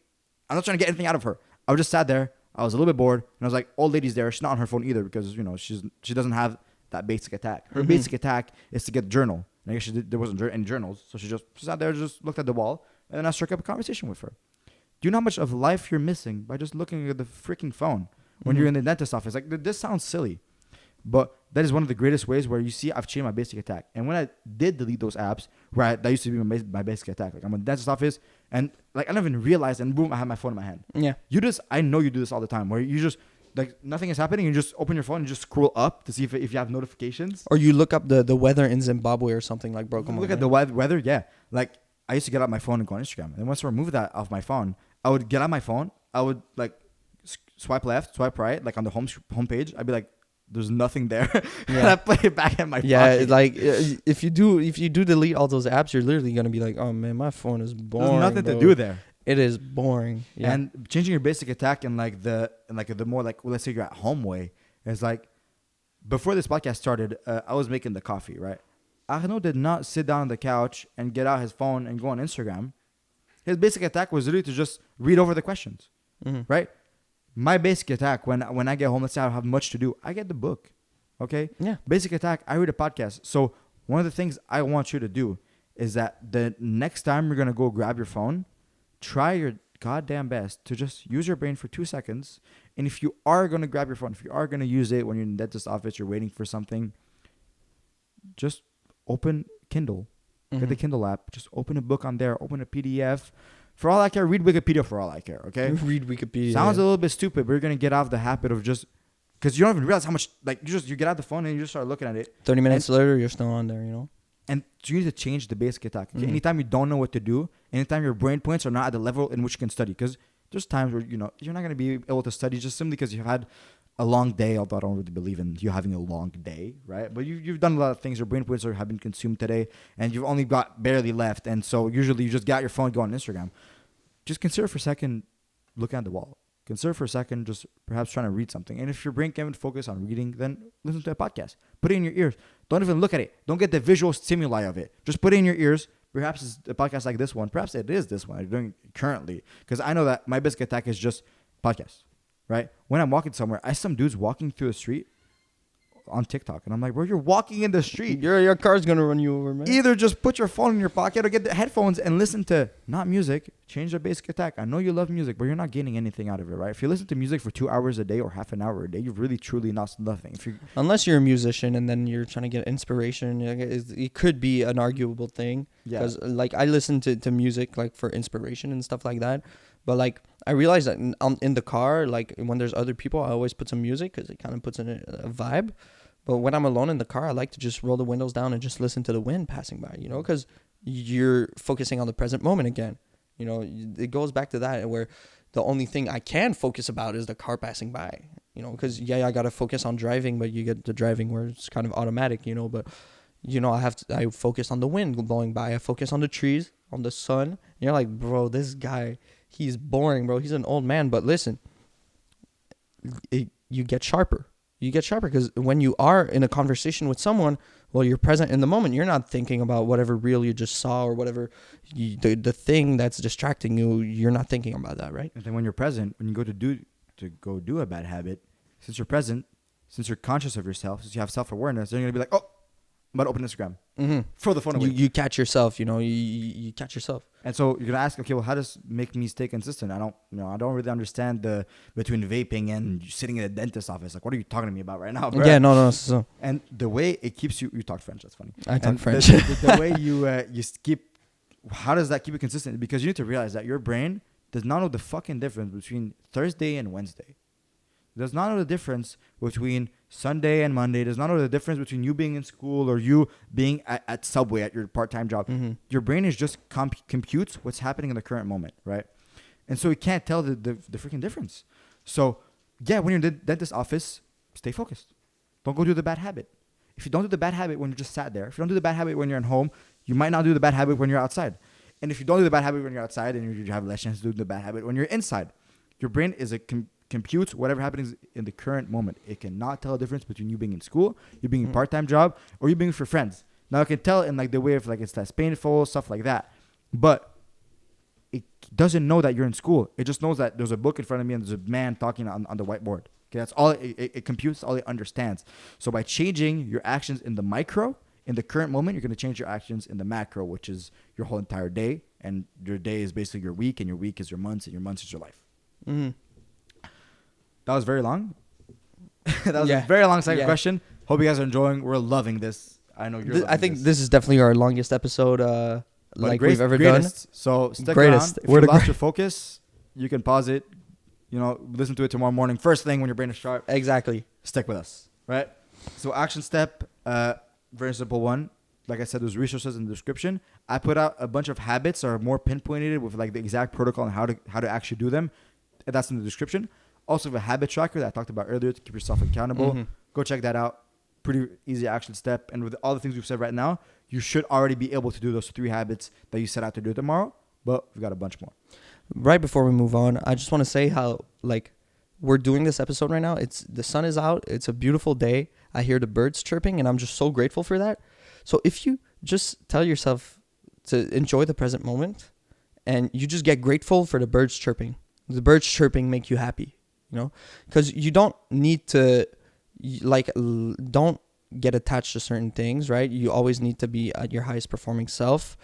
I'm not trying to get anything out of her. I was just sat there. I was a little bit bored, and I was like, old lady's there. She's not on her phone either because, you know, she doesn't have that basic attack. Her basic attack is to get a journal. And I guess there wasn't any journals, so she sat there, just looked at the wall, and then I struck up a conversation with her. Do you know how much of life you're missing by just looking at the freaking phone when you're in the dentist office? Like, this sounds silly, but that is one of the greatest ways where you see I've changed my basic attack. And when I did delete those apps, that used to be my basic attack. Like, I'm in the dentist office, and like I don't even realize, and boom, I have my phone in my hand. Yeah. I know you do this all the time, where you just, like, nothing is happening, you just open your phone and just scroll up to see if you have notifications. Or you look up the weather in Zimbabwe or something, like, bro. Look at the weather, yeah. Like, I used to get out my phone and go on Instagram. And once I removed that off my phone, I would get out my phone. I would, like, swipe left, swipe right, like on the home page. I'd be like, there's nothing there. Yeah. And I put it back in my pocket. Yeah, like, if you do delete all those apps, you're literally going to be like, oh, man, my phone is boring. There's nothing to do there. It is boring. Yeah. And changing your basic attack in like the more, like, well, let's say you're at home way is like, before this podcast started, I was making the coffee, right? Arnaud did not sit down on the couch and get out his phone and go on Instagram. His basic attack was literally to just read over the questions, right? My basic attack when I get home, let's say I don't have much to do, I get the book, okay? Yeah. Basic attack, I read a podcast. So one of the things I want you to do is that the next time you're going to go grab your phone, try your goddamn best to just use your brain for 2 seconds. And if you are going to grab your phone, if you are going to use it when you're in the dentist office, you're waiting for something, just open Kindle. Get the Kindle app. Just open a book on there. Open a PDF. For all I care, read Wikipedia for all I care, okay? Read Wikipedia. Sounds a little bit stupid, but you're going to get out of the habit of just... Because you don't even realize how much... Like, you get out the phone and you just start looking at it. 30 minutes later, you're still on there, you know? And so you need to change the basic attack. Okay? Anytime you don't know what to do, anytime your brain points are not at the level in which you can study. Because there's times where, you know, you're not going to be able to study just simply because you've had a long day, although I don't really believe in you having a long day, right? But you've done a lot of things. Your brain points have been consumed today, and you've only got barely left. And so usually you just got your phone, go on Instagram. Just consider for a second looking at the wall. Consider for a second just perhaps trying to read something. And if your brain can't focus on reading, then listen to a podcast. Put it in your ears. Don't even look at it. Don't get the visual stimuli of it. Just put it in your ears. Perhaps it's a podcast like this one. Perhaps it is this one I'm doing currently. Because I know that my basic attack is just podcasts, right? When I'm walking somewhere, I see some dudes walking through the street on TikTok. And I'm like, bro, you're walking in the street. Your car's going to run you over, man. Either just put your phone in your pocket or get the headphones and listen to not music. Change the basic attack. I know you love music, but you're not getting anything out of it, right? If you listen to music for 2 hours a day or half an hour a day, you've really, truly lost nothing. Unless you're a musician and then you're trying to get inspiration, it could be an arguable thing. Yeah. Because, like, I listen to music, like, for inspiration and stuff like that. But, like, I realize that in the car, like, when there's other people, I always put some music because it kind of puts in a vibe. But when I'm alone in the car, I like to just roll the windows down and just listen to the wind passing by, you know, because you're focusing on the present moment again. You know, it goes back to that where the only thing I can focus about is the car passing by, you know, because, yeah, I got to focus on driving, but you get the driving where it's kind of automatic, you know, but, you know, I focus on the wind blowing by. I focus on the trees, on the sun. And you're like, bro, this guy, he's boring, bro. He's an old man. But listen, you get sharper. You get sharper because when you are in a conversation with someone, well, you're present in the moment. You're not thinking about whatever reel you just saw or whatever the thing that's distracting you. You're not thinking about that, right? And then when you're present, when you go to do a bad habit, since you're present, since you're conscious of yourself, since you have self-awareness, then you're gonna be like, oh, I'm about to open Instagram. Throw the phone away. You catch yourself, you know. You catch yourself. And so you're gonna ask, okay, well, how does make me stay consistent? I don't really understand the between vaping and sitting in a dentist office. Like, what are you talking to me about right now, bro? Yeah, no. So. And the way it keeps you talk French. That's funny. I talk French. The way you keep, how does that keep you consistent? Because you need to realize that your brain does not know the fucking difference between Thursday and Wednesday. It does not know the difference between Sunday and Monday. Does not know the difference between you being in school or you being at Subway at your part-time job. Your brain is just computes what's happening in the current moment, right? And so he can't tell the freaking difference. So, yeah, when you're in the dentist office, stay focused. Don't go do the bad habit. If you don't do the bad habit when you're just sat there, if you don't do the bad habit when you're at home, you might not do the bad habit when you're outside. And if you don't do the bad habit when you're outside, then you have less chance to do the bad habit when you're inside. Your brain is a compute whatever happens in the current moment. It cannot tell the difference between you being in school, you being in a part-time job, or you being with your friends. Now, it can tell in like the way of like it's less painful, stuff like that. But it doesn't know that you're in school. It just knows that there's a book in front of me and there's a man talking on the whiteboard. Okay, that's all it computes, all it understands. So by changing your actions in the micro, in the current moment, you're going to change your actions in the macro, which is your whole entire day. And your day is basically your week, and your week is your months, and your months is your life. Mm-hmm. That was very long. That was a very long second question. Hope you guys are enjoying. We're loving this. I know you're. I think this is definitely our longest episode we've ever done. So stick around. If you lost your focus, you can pause it. You know, listen to it tomorrow morning. First thing when your brain is sharp. Exactly. Stick with us, right? So action step, very simple one. Like I said, there's resources in the description. I put out a bunch of habits that are more pinpointed with like the exact protocol and how to actually do them. That's in the description. Also, have a habit tracker that I talked about earlier to keep yourself accountable. Mm-hmm. Go check that out. Pretty easy action step. And with all the things we've said right now, you should already be able to do those 3 habits that you set out to do tomorrow. But we've got a bunch more. Right before we move on, I just want to say how like we're doing this episode right now. The sun is out. It's a beautiful day. I hear the birds chirping, and I'm just so grateful for that. So if you just tell yourself to enjoy the present moment, and you just get grateful for the birds chirping. The birds chirping make you happy, you know, because you don't need to don't get attached to certain things, right? You always need to be at your highest performing self,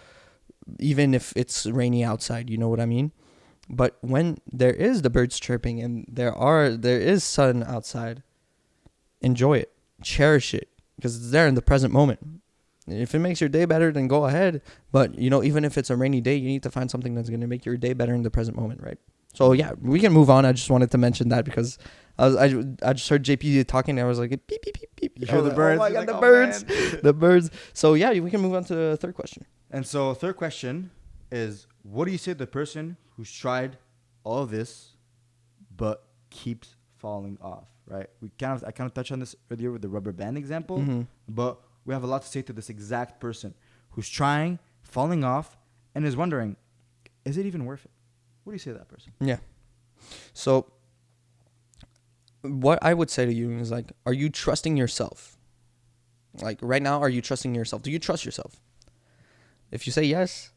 even if it's rainy outside, you know what I mean? But when there is the birds chirping and there is sun outside, enjoy it, cherish it, because it's there in the present moment. If it makes your day better, then go ahead. But, you know, even if it's a rainy day, you need to find something that's going to make your day better in the present moment, right? So, yeah, we can move on. I just wanted to mention that because I just heard JP talking and I was like, beep, beep, beep, beep. You hear the birds? Oh, my God, the birds. The birds. So, yeah, we can move on to the third question. And so, third question is, what do you say to the person who's tried all of this but keeps falling off, right? I kind of touched on this earlier with the rubber band example, but we have a lot to say to this exact person who's trying, falling off, and is wondering, is it even worth it? What do you say to that person? Yeah. So what I would say to you is like, are you trusting yourself? Like right now, are you trusting yourself? Do you trust yourself? If you say yes,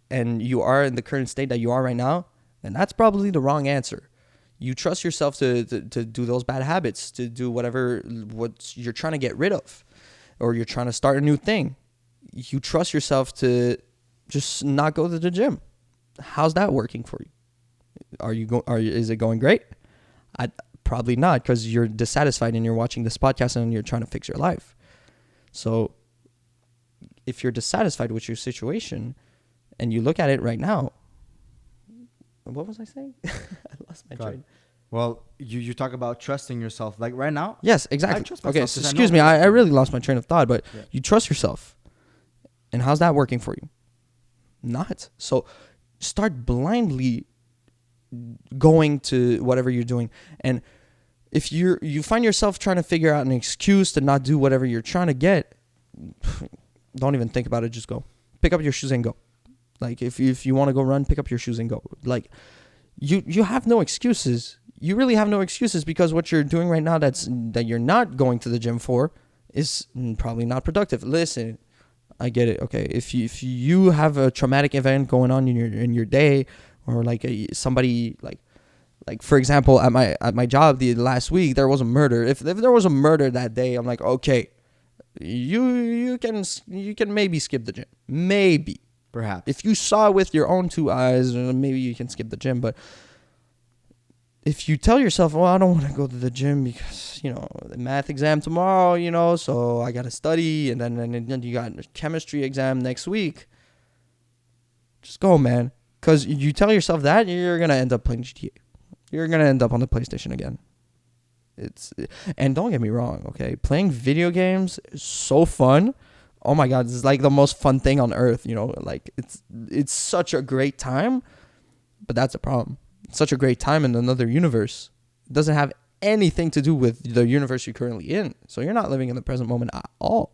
and you are in the current state that you are right now, then that's probably the wrong answer. You trust yourself to do those bad habits, to do what you're trying to get rid of, or you're trying to start a new thing. You trust yourself to just not go to the gym. How's that working for you? Is it going great? Probably not, because you're dissatisfied and you're watching this podcast and you're trying to fix your life. So if you're dissatisfied with your situation and you look at it right now, what was I saying? I lost my train. Well, you talk about trusting yourself. Like right now? Yes, exactly. Okay, so excuse me. I really lost my train of thought, but you trust yourself. And how's that working for you? Not. So start blindly going to whatever you're doing. And if you find yourself trying to figure out an excuse to not do whatever you're trying to get, don't even think about it. Just go. Pick up your shoes and go. Like if you want to go run, pick up your shoes and go. Like you have no excuses. You really have no excuses, because what you're doing right now that you're not going to the gym for is probably not productive. Listen, I get it. Okay, if you have a traumatic event going on in your day, or like somebody like for example at my job the last week there was a murder. If there was a murder that day, I'm like, okay, you can maybe skip the gym, maybe. Perhaps. If you saw it with your own 2 eyes, maybe you can skip the gym. But if you tell yourself, well, I don't want to go to the gym because, the math exam tomorrow, so I got to study. And then you got a chemistry exam next week. Just go, man. Because you tell yourself that, you're going to end up playing GTA. You're going to end up on the PlayStation again. And don't get me wrong, okay? Playing video games is so fun. Oh my God, it's like the most fun thing on earth, like it's such a great time, but that's a problem. such a great time in another universe. It doesn't have anything to do with the universe you're currently in. So you're not living in the present moment at all.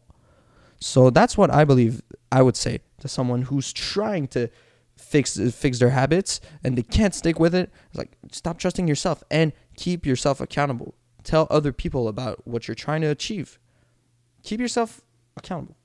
So that's what I believe I would say to someone who's trying to fix their habits and they can't stick with it. It's like, stop trusting yourself and keep yourself accountable. Tell other people about what you're trying to achieve. Keep yourself accountable.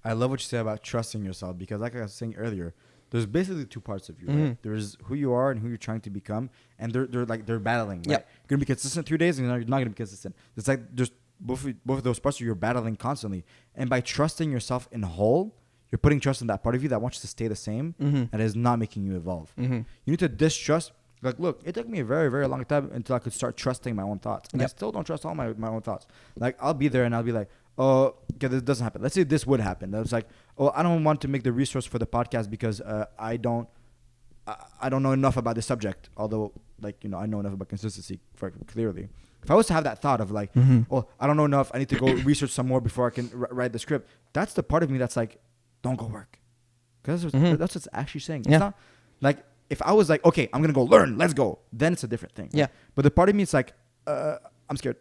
I love what you say about trusting yourself, because like I was saying earlier, there's basically two parts of you, right? There's who you are and who you're trying to become, and they're battling. Right? Yeah. You're gonna be consistent 3 days, and you're not gonna be consistent. It's like there's both of those parts you're battling constantly. And by trusting yourself in whole, you're putting trust in that part of you that wants to stay the same and is not making you evolve. You need to distrust. Like, look, it took me a very, very long time until I could start trusting my own thoughts. And I still don't trust all my own thoughts. Like, I'll be there and I'll be like, oh, okay, this doesn't happen. Let's say this would happen. It's like, oh, I don't want to make the resource for the podcast because I don't know enough about the subject. Although, like, I know enough about consistency clearly. If I was to have that thought of like, oh, I don't know enough, I need to go research some more before I can write the script. That's the part of me that's like, don't go work. Because that's what it's actually saying. It's not like, if I was like, okay, I'm going to go learn, let's go, then it's a different thing. Yeah. But the part of me, it's like, I'm scared.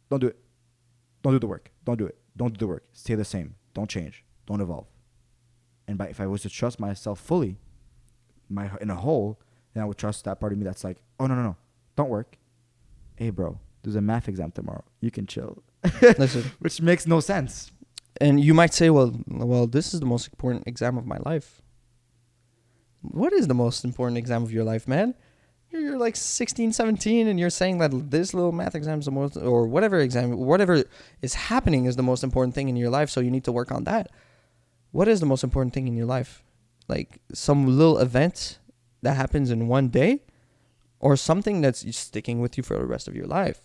Don't do it. Don't do the work. Don't do it. Don't do the work. Stay the same. Don't change. Don't evolve. And if I was to trust myself fully, in a whole, then I would trust that part of me that's like, oh, no. Don't work. Hey, bro, there's a math exam tomorrow. You can chill. Listen. Which makes no sense. And you might say, well, this is the most important exam of my life. What is the most important exam of your life, man? You're like 16, 17, and you're saying that this little math exam is the most, or whatever is happening is the most important thing in your life, so you need to work on that. What is the most important thing in your life? Like some little event that happens in one day, or something that's sticking with you for the rest of your life?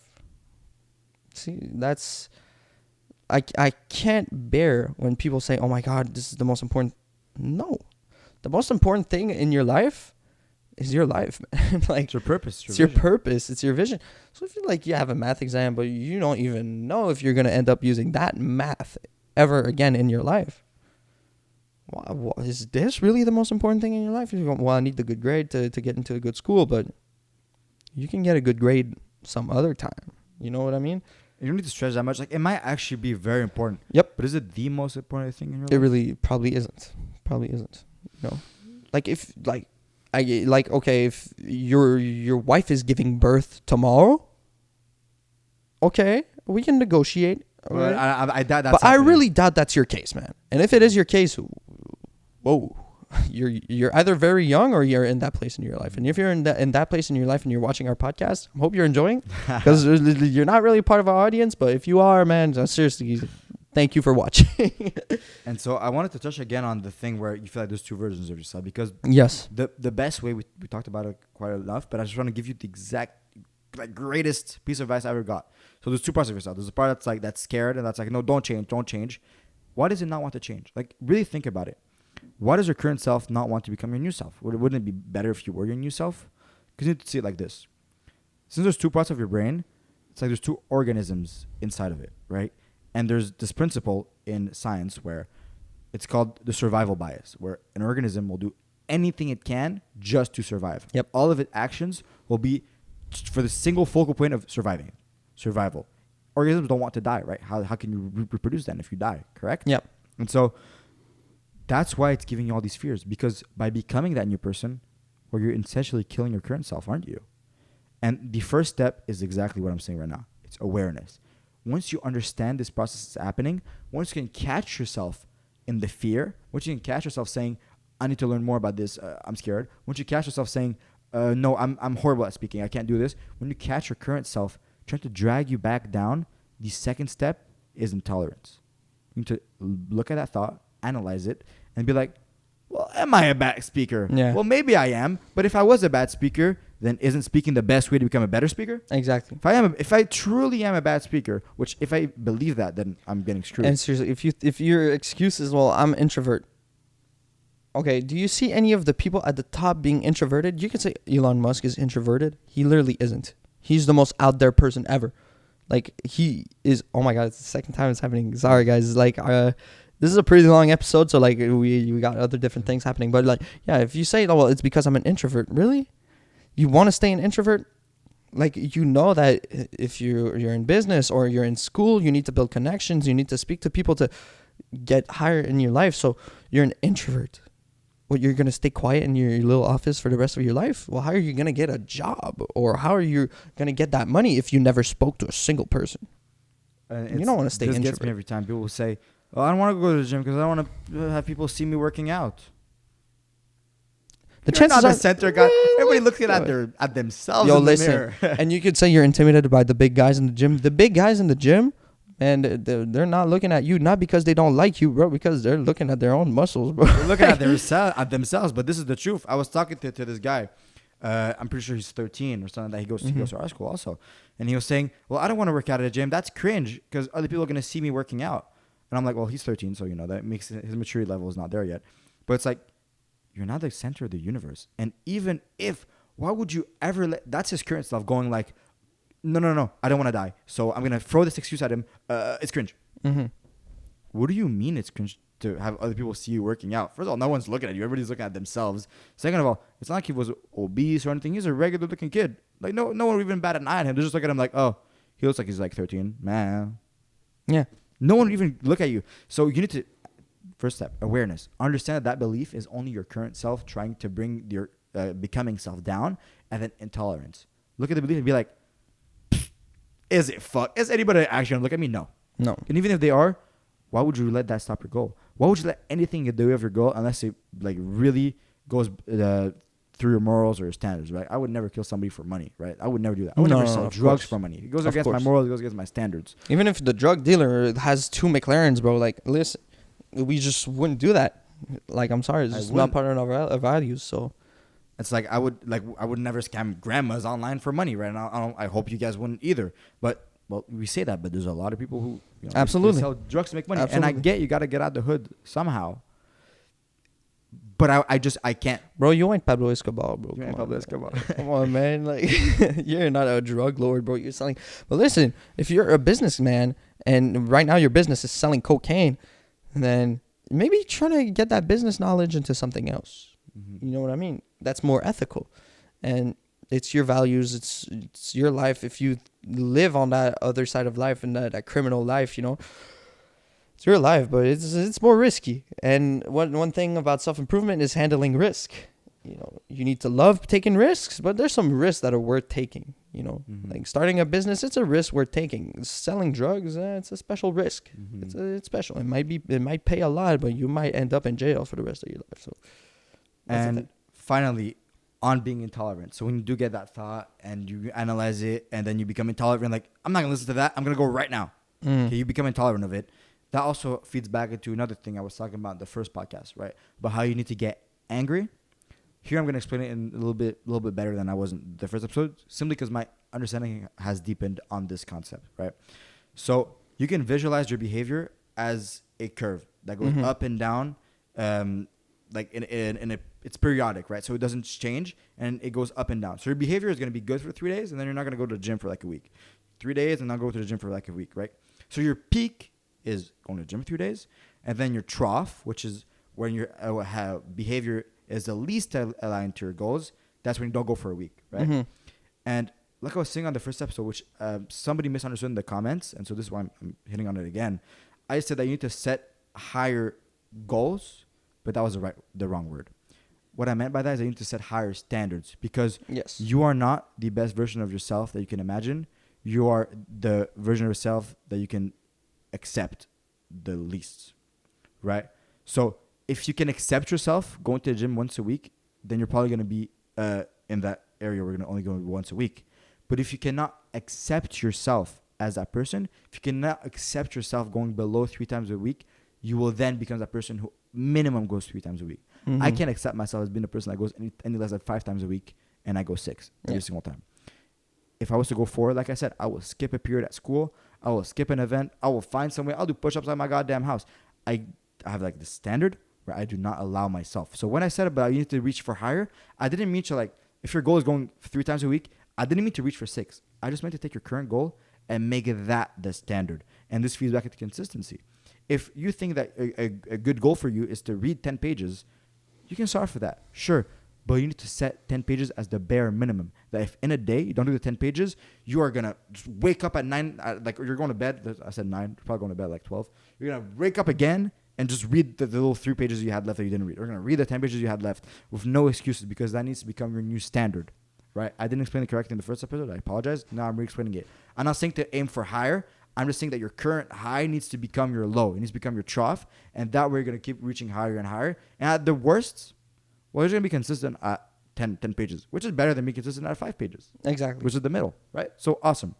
See, I can't bear when people say, oh my God, this is the most important. No. The most important thing in your life is your life, man. Like, it's your purpose. It's your purpose. It's your vision. So if you have a math exam, but you don't even know if you're going to end up using that math ever again in your life, is this really the most important thing in your life? You go, well, I need the good grade to get into a good school, but you can get a good grade some other time. You know what I mean? You don't need to stress that much. Like, it might actually be very important. Yep. But is it the most important thing in your life? It really probably isn't. Like if if your wife is giving birth tomorrow, okay, we can negotiate. Well, I doubt that's but happening. I really doubt that's your case, man. And if it is your case, whoa, you're either very young or you're in that place in your life. And if you're in that place in your life and you're watching our podcast, I hope you're enjoying, because you're not really part of our audience. But if you are, man, seriously, thank you for watching. And so I wanted to touch again on the thing where you feel like there's two versions of yourself, because yes, the best way, we talked about it quite enough, but I just want to give you the exact greatest piece of advice I ever got. So there's two parts of yourself. There's a part that's like, that's scared, and that's like, no, don't change. Why does it not want to change? Like, really think about it. Why does your current self not want to become your new self? Wouldn't it be better if you were your new self? Because you need to see it like this. Since there's two parts of your brain, it's like there's two organisms inside of it, right? And there's this principle in science where it's called the survival bias, where an organism will do anything it can just to survive. Yep. All of its actions will be for the single focal point of survival. Organisms don't want to die, right? How can you reproduce then if you die, correct? Yep. And so that's why it's giving you all these fears, because by becoming that new person, well, you're essentially killing your current self, aren't you? And the first step is exactly what I'm saying right now. It's awareness. Once you understand this process is happening, once you can catch yourself in the fear, once you can catch yourself saying, I need to learn more about this, I'm scared. Once you catch yourself saying, no, I'm horrible at speaking, I can't do this. When you catch your current self trying to drag you back down, the second step is intolerance. You need to look at that thought, analyze it, and be like, well, am I a bad speaker? Yeah. Well, maybe I am, but if I was a bad speaker, then isn't speaking the best way to become a better speaker? Exactly. If I truly am a bad speaker, which if I believe that, then I'm getting screwed. And seriously, if your excuse is, well, I'm introvert. Okay, do you see any of the people at the top being introverted? You can say Elon Musk is introverted. He literally isn't. He's the most out there person ever. Like, he is, oh my God, it's the second time it's happening. Sorry, guys. Like, this is a pretty long episode, so like we got other different things happening. But like, yeah, if you say, oh, well, it's because I'm an introvert, really? You want to stay an introvert? Like, you know that if you're in business or you're in school, you need to build connections. You need to speak to people to get higher in your life. So you're an introvert. What, you're going to stay quiet in your little office for the rest of your life? Well, how are you going to get a job? Or how are you going to get that money if you never spoke to a single person? You don't want to stay this introvert. Gets me every time. People will say, "Oh, I don't want to go to the gym because I don't want to have people see me working out." The You're chances not are the center guy. Everybody looking at themselves Yo, in the listen. mirror. And you could say you're intimidated by the big guys in the gym. The big guys in the gym, and they're not looking at you, not because they don't like you, bro, because they're looking at their own muscles, bro. They're looking at themselves, but this is the truth. I was talking to this guy. I'm pretty sure he's 13 or something like that. He goes to our school also. And he was saying, well, I don't want to work out at a gym. That's cringe because other people are going to see me working out. And I'm like, well, he's 13, so, that makes his maturity level is not there yet. But it's like, you're not the center of the universe. And even if, why would you ever that's his current self going like, no, I don't want to die. So I'm going to throw this excuse at him. It's cringe. Mm-hmm. What do you mean it's cringe to have other people see you working out? First of all, no one's looking at you. Everybody's looking at themselves. Second of all, it's not like he was obese or anything. He's a regular looking kid. Like, no one would even bat an eye at him. They just look at him like, oh, he looks like he's like 13. Man. Yeah. No one would even look at you. So you need to, first step, awareness. Understand that belief is only your current self trying to bring your becoming self down, and then intolerance. Look at the belief and be like, is it fuck? Is anybody actually going to look at me? No. No. And even if they are, why would you let that stop your goal? Why would you let anything get in the way of your goal unless it like really goes through your morals or your standards, right? I would never kill somebody for money, right? I would never do that. I would never sell drugs for money. It goes against my morals. It goes against my standards. Even if the drug dealer has 2 McLarens, bro, like, listen, we just wouldn't do that. Like, I'm sorry, it's just not part of our values. So it's like I would never scam grandmas online for money, right? And I hope you guys wouldn't either. But well, we say that, but there's a lot of people who absolutely they sell drugs to make money. Absolutely. And I get you got to get out the hood somehow. But I can't. Bro, you ain't Pablo Escobar, bro. You ain't Pablo Escobar. Come on, man. Like, you're not a drug lord, bro. You're selling. But listen, if you're a businessman and right now your business is selling cocaine, then maybe try to get that business knowledge into something else. Mm-hmm. You know what I mean? That's more ethical. And it's your values. It's your life. If you live on that other side of life and that criminal life, it's your life, but it's more risky. And one thing about self-improvement is handling risk. You need to love taking risks, but there's some risks that are worth taking. Mm-hmm. Like starting a business, it's a risk worth taking. Selling drugs, it's a special risk. Mm-hmm. It's special. It might pay a lot, but you might end up in jail for the rest of your life. So, and finally, on being intolerant. So when you do get that thought and you analyze it, and then you become intolerant, like, I'm not gonna listen to that. I'm gonna go right now. Okay, you become intolerant of it. That also feeds back into another thing I was talking about in the first podcast, right? About how you need to get angry. Here I'm going to explain it in a little bit better than I was in the first episode, simply because my understanding has deepened on this concept, right? So you can visualize your behavior as a curve that goes up and down, like it's periodic, right? So it doesn't change and it goes up and down. So your behavior is going to be good for 3 days, and then you're not going to go to the gym for like a week. 3 days and not go to the gym for like a week, right? So your peak is going to the gym for 3 days, and then your trough, which is when your behavior is the least aligned to your goals, that's when you don't go for a week, right? Mm-hmm. And like I was saying on the first episode, which somebody misunderstood in the comments, and so this is why I'm hitting on it again. I said that you need to set higher goals, but that was the wrong word. What I meant by that is that you need to set higher standards, because you are not the best version of yourself that you can imagine. You are the version of yourself that you can accept the least, right? So if you can accept yourself going to the gym once a week, then you're probably going to be in that area where you're going to only go once a week. But if you cannot accept yourself as that person, if you cannot accept yourself going below 3 times a week, you will then become that person who minimum goes 3 times a week. Mm-hmm. I can't accept myself as being a person that goes any less than 5 times a week, and I go 6 every single time. If I was to go 4, like I said, I will skip a period at school. I will skip an event. I will find some way. I'll do push-ups at my goddamn house. I have like the standard where I do not allow myself. So when I said about you need to reach for higher, I didn't mean to like, if your goal is going 3 times a week, I didn't mean to reach for 6. I just meant to take your current goal and make that the standard. And this feeds back into consistency. If you think that a good goal for you is to read 10 pages, you can start for that. Sure. but you need to set 10 pages as the bare minimum. That if in a day you don't do the 10 pages, you are going to just wake up at 9, like you're going to bed. I said 9, you're probably going to bed like 12. You're going to wake up again and just read the little 3 pages you had left that you didn't read. We're going to read the 10 pages you had left with no excuses, because that needs to become your new standard, right? I didn't explain it correctly in the first episode. I apologize. Now I'm re-explaining it. I'm not saying to aim for higher. I'm just saying that your current high needs to become your low. It needs to become your trough. And that way you're going to keep reaching higher and higher. And at the worst, well, you're going to be consistent at 10 pages, which is better than being consistent at 5 pages. Exactly. Which is the middle, right? So awesome.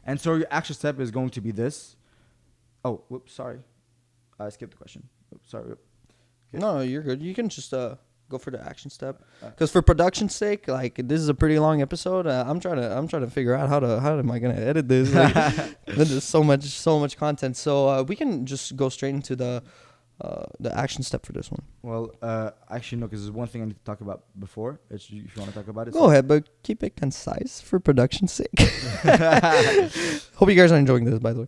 And so your action step is going to be this. Oh, whoops, sorry. I skipped the question. Oops, sorry. Okay. No, you're good. You can just go for the action step. Because for production's sake, like, this is a pretty long episode. I'm trying to figure out how am I gonna edit this. Like, there's so much content. So we can just go straight into the action step for this one. Well, actually, no, because there's one thing I need to talk about before. If you want to talk about it. Go ahead, but keep it concise for production's sake. Hope you guys are enjoying this, by the way.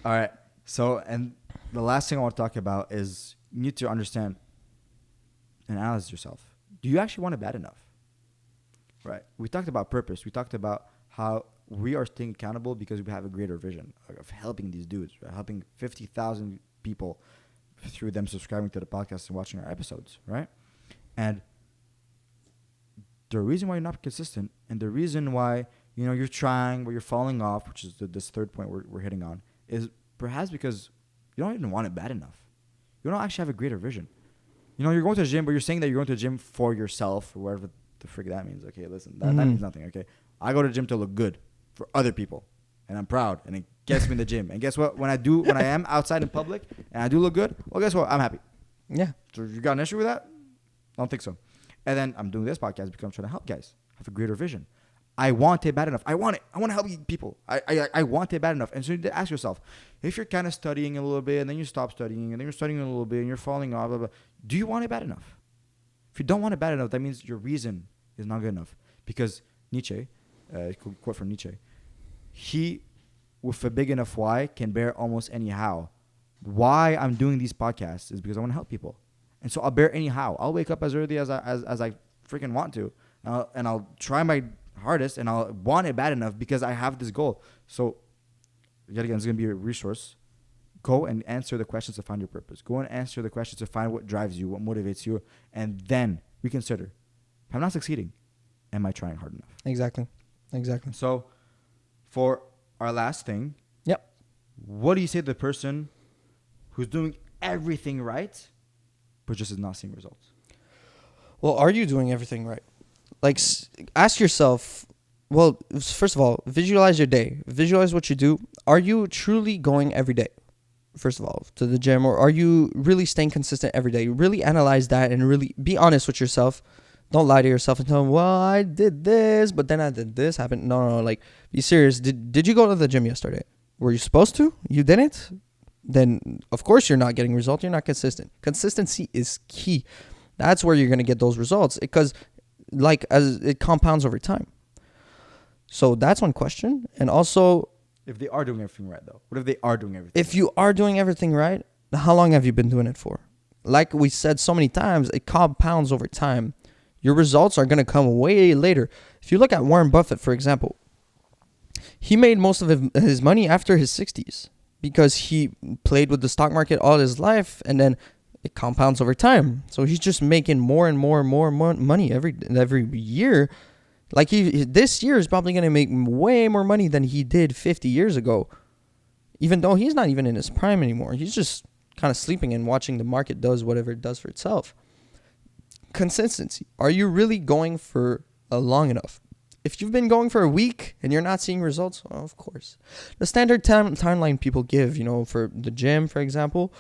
All right. So, and the last thing I want to talk about is you need to understand and analyze yourself. Do you actually want it bad enough? Right. We talked about purpose. We talked about how we are staying accountable because we have a greater vision of helping these dudes, right? Helping 50,000 people through them subscribing to the podcast and watching our episodes, right? And the reason why you're not consistent, and the reason why, you know, you're trying but you're falling off, which is this third point we're hitting on, is perhaps because you don't even want it bad enough. You don't actually have a greater vision. You know, you're going to the gym, but you're saying that you're going to the gym for yourself, or whatever the frig that means. Okay, listen, that means nothing, okay? I go to the gym to look good for other people, and I'm proud, and it gets me in the gym. And guess what? When I am outside in public, and I do look good, well, guess what? I'm happy. Yeah. So you got an issue with that? I don't think so. And then I'm doing this podcast because I'm trying to help guys have a greater vision. I want it bad enough. I want it. I want to help people. I want it bad enough. And so you need to ask yourself, if you're kind of studying a little bit and then you stop studying and then you're studying a little bit and you're falling off, blah, blah, do you want it bad enough? If you don't want it bad enough, that means your reason is not good enough. Because Nietzsche, quote from Nietzsche, he, with a big enough why, can bear almost any how. Why I'm doing these podcasts is because I want to help people. And so I'll bear any how. I'll wake up as early as I freaking want to. And I'll try my hardest, and I'll want it bad enough because I have this goal. So yet again, it's going to be a resource. Go and answer the questions to find your purpose. Go and answer the questions to find what drives you, what motivates you, and then reconsider. If I'm not succeeding, am I trying hard enough? Exactly. So for our last thing, yep. What do you say to the person who's doing everything right but just is not seeing results? Well, are you doing everything right? Like, ask yourself, well, first of all, visualize your day. Visualize what you do. Are you truly going every day, first of all, to the gym? Or are you really staying consistent every day? Really analyze that and really be honest with yourself. Don't lie to yourself and tell them, well, I did this, but then I did this happen. No, like, be serious. Did you go to the gym yesterday? Were you supposed to? You didn't? Then, of course, you're not getting results. You're not consistent. Consistency is key. That's where you're going to get those results, because like, as it compounds over time. So that's one question. And also, if they are doing everything right, though, what if they are doing everything if you are doing everything right, how long have you been doing it for? Like we said so many times, it compounds over time. Your results are going to come way later. If you look at Warren Buffett, for example, he made most of his money after his 60s because he played with the stock market all his life, and then it compounds over time. So he's just making more and more and more money every year. Like this year is probably going to make way more money than he did 50 years ago. Even though he's not even in his prime anymore. He's just kind of sleeping and watching the market does whatever it does for itself. Consistency. Are you really going for long enough? If you've been going for a week and you're not seeing results, well, of course. The standard timeline people give, for the gym, for example,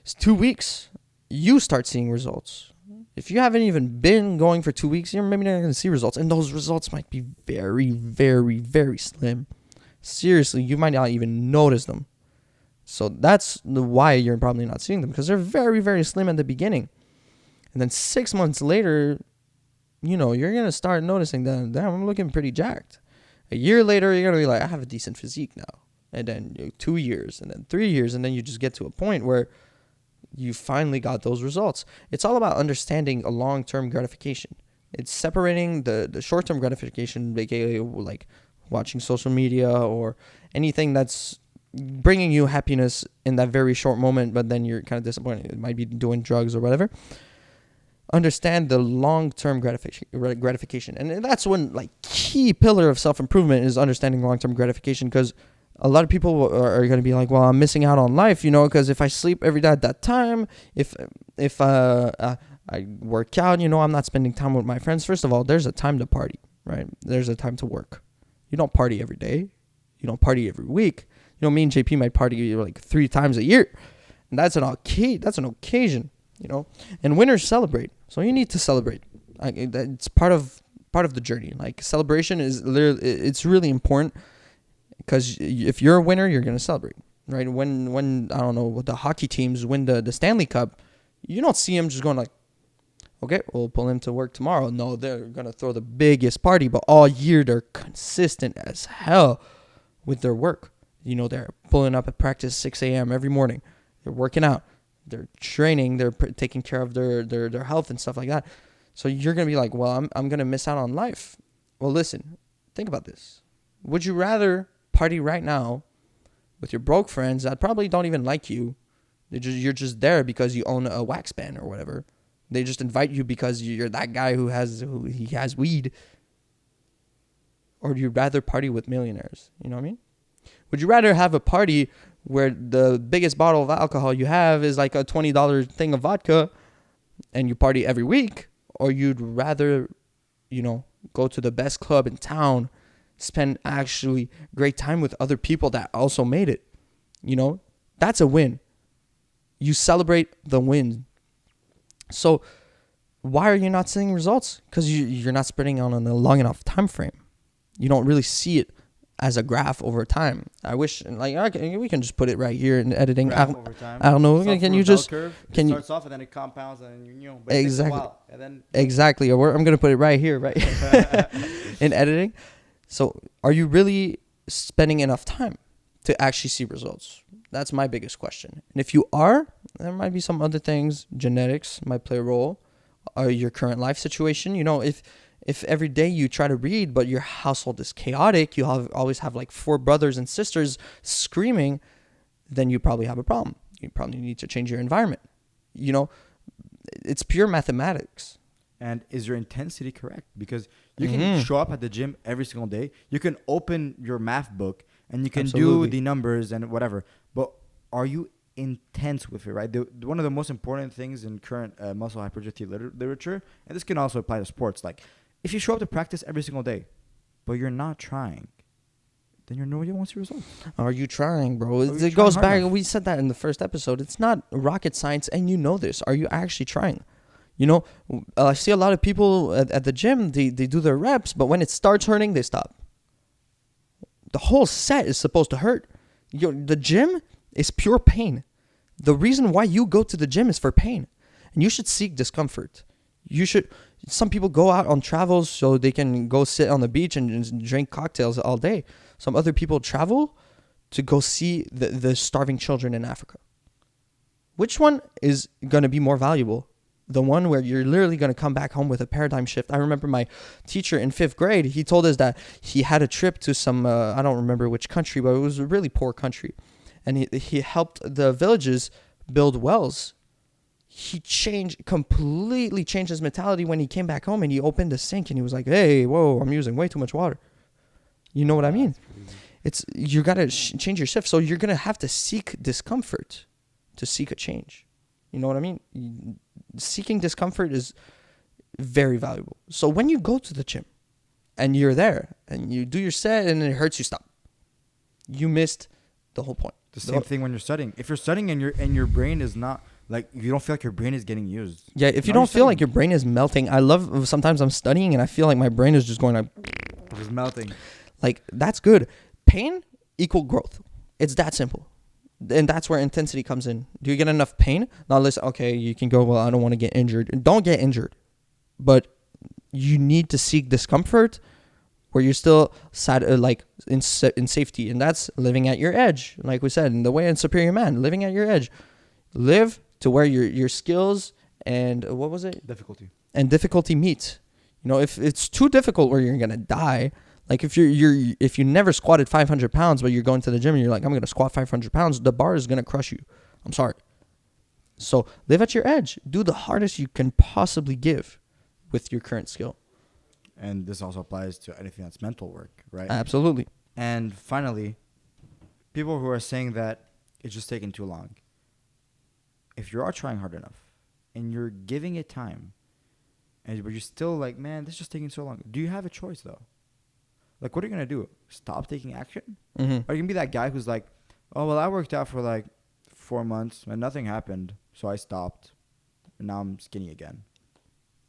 is 2 weeks. You start seeing results. If you haven't even been going for 2 weeks, you're maybe not going to see results. And those results might be very, very, very slim. Seriously, you might not even notice them. So that's why you're probably not seeing them, because they're very, very slim at the beginning. And then 6 months later, you're going to start noticing that, damn, I'm looking pretty jacked. A year later, you're going to be like, I have a decent physique now. And then 2 years, and then 3 years, and then you just get to a point where you finally got those results. It's all about understanding a long-term gratification. It's separating the short-term gratification, aka like watching social media or anything that's bringing you happiness in that very short moment, but then you're kind of disappointed. It might be doing drugs or whatever. Understand the long-term gratification. And that's when, like, key pillar of self-improvement is understanding long-term gratification, because a lot of people are going to be like, well, I'm missing out on life, because if I sleep every day at that time, if I work out, I'm not spending time with my friends. First of all, there's a time to party, right? There's a time to work. You don't party every day. You don't party every week. Me and JP might party like 3 times a year. And that's an occasion, and winners celebrate. So you need to celebrate. It's part of the journey. Like, celebration is it's really important, because if you're a winner, you're going to celebrate, right? When I don't know, the hockey teams win the Stanley Cup, you don't see them just going like, okay, we'll pull him to work tomorrow. No, they're going to throw the biggest party, but all year they're consistent as hell with their work. They're pulling up at practice 6 a.m. every morning. They're working out. They're training. They're taking care of their health and stuff like that. So you're going to be like, well, I'm going to miss out on life. Well, listen, think about this. Would you rather party right now with your broke friends that probably don't even like you? You're just there because you own a wax band or whatever. They just invite you because you're that guy who has weed. Or do you rather party with millionaires? You know what I mean? Would you rather have a party where the biggest bottle of alcohol you have is like a $20 thing of vodka and you party every week? Or you'd rather, go to the best club in town, spend actually great time with other people that also made it? That's a win. You celebrate the win. So why are you not seeing results? Because you're not spreading on a long enough time frame. You don't really see it as a graph over time. I wish, we can just put it right here in editing. Graph over time. I don't know. Can you just curve, can you starts off and then it compounds and then but exactly. It takes a while, and then exactly. I'm gonna put it right here, right in editing. So, are you really spending enough time to actually see results? That's my biggest question. And if you are, there might be some other things. Genetics might play a role. Or your current life situation. If every day you try to read, but your household is chaotic, you always have like 4 brothers and sisters screaming, then you probably have a problem. You probably need to change your environment. It's pure mathematics. And is your intensity correct? Because you can show up at the gym every single day. You can open your math book and you can do the numbers and whatever. But are you intense with it, right? One of the most important things in current muscle hypertrophy literature, and this can also apply to sports, like, if you show up to practice every single day, but you're not trying, then nobody wants your results. Are you trying, bro? It goes back. Enough? We said that in the first episode. It's not rocket science, and you know this. Are you actually trying? I see a lot of people at the gym, they do their reps, but when it starts hurting, they stop. The whole set is supposed to hurt. The gym is pure pain. The reason why you go to the gym is for pain. And you should seek discomfort. Some people go out on travels so they can go sit on the beach and just drink cocktails all day. Some other people travel to go see the starving children in Africa. Which one is going to be more valuable? The one where you're literally going to come back home with a paradigm shift. I remember my teacher in 5th grade, he told us that he had a trip to some, I don't remember which country, but it was a really poor country. And he helped the villages build wells. He completely changed his mentality when he came back home and he opened the sink and he was like, hey, whoa, I'm using way too much water. You know what I mean? You got to change your shift. So you're going to have to seek discomfort to seek a change. You know what I mean? Seeking discomfort is very valuable. So when you go to the gym and you're there and you do your set and it hurts, you stop. You missed the whole point. The same thing when you're studying. If you're studying and your brain is not, like, you don't feel like your brain is getting used. Yeah, if you don't feel like your brain is melting. I love, sometimes I'm studying and I feel like my brain is just going like, just melting. Like, that's good. Pain equal growth. It's that simple. And that's where intensity comes in. Do you get enough pain? Now listen, okay, you can go, well, I don't want to get injured. Don't get injured. But you need to seek discomfort where you're still in safety. And that's living at your edge. Like we said, in the way in Superior Man, living at your edge. Live to where your skills and what was it? Difficulty meet. You know, if it's too difficult where you're gonna die, like if if you never squatted 500 pounds, but you're going to the gym and you're like, I'm gonna squat 500 pounds, the bar is gonna crush you. I'm sorry. So live at your edge. Do the hardest you can possibly give with your current skill. And this also applies to anything that's mental work, right? Absolutely. And finally, people who are saying that it's just taking too long. If you are trying hard enough and you're giving it time, but you're still like, man, this is just taking so long. Do you have a choice, though? Like, what are you going to do? Stop taking action? Mm-hmm. Or you can be that guy who's like, oh, well, I worked out for like 4 months and nothing happened, so I stopped. And now I'm skinny again.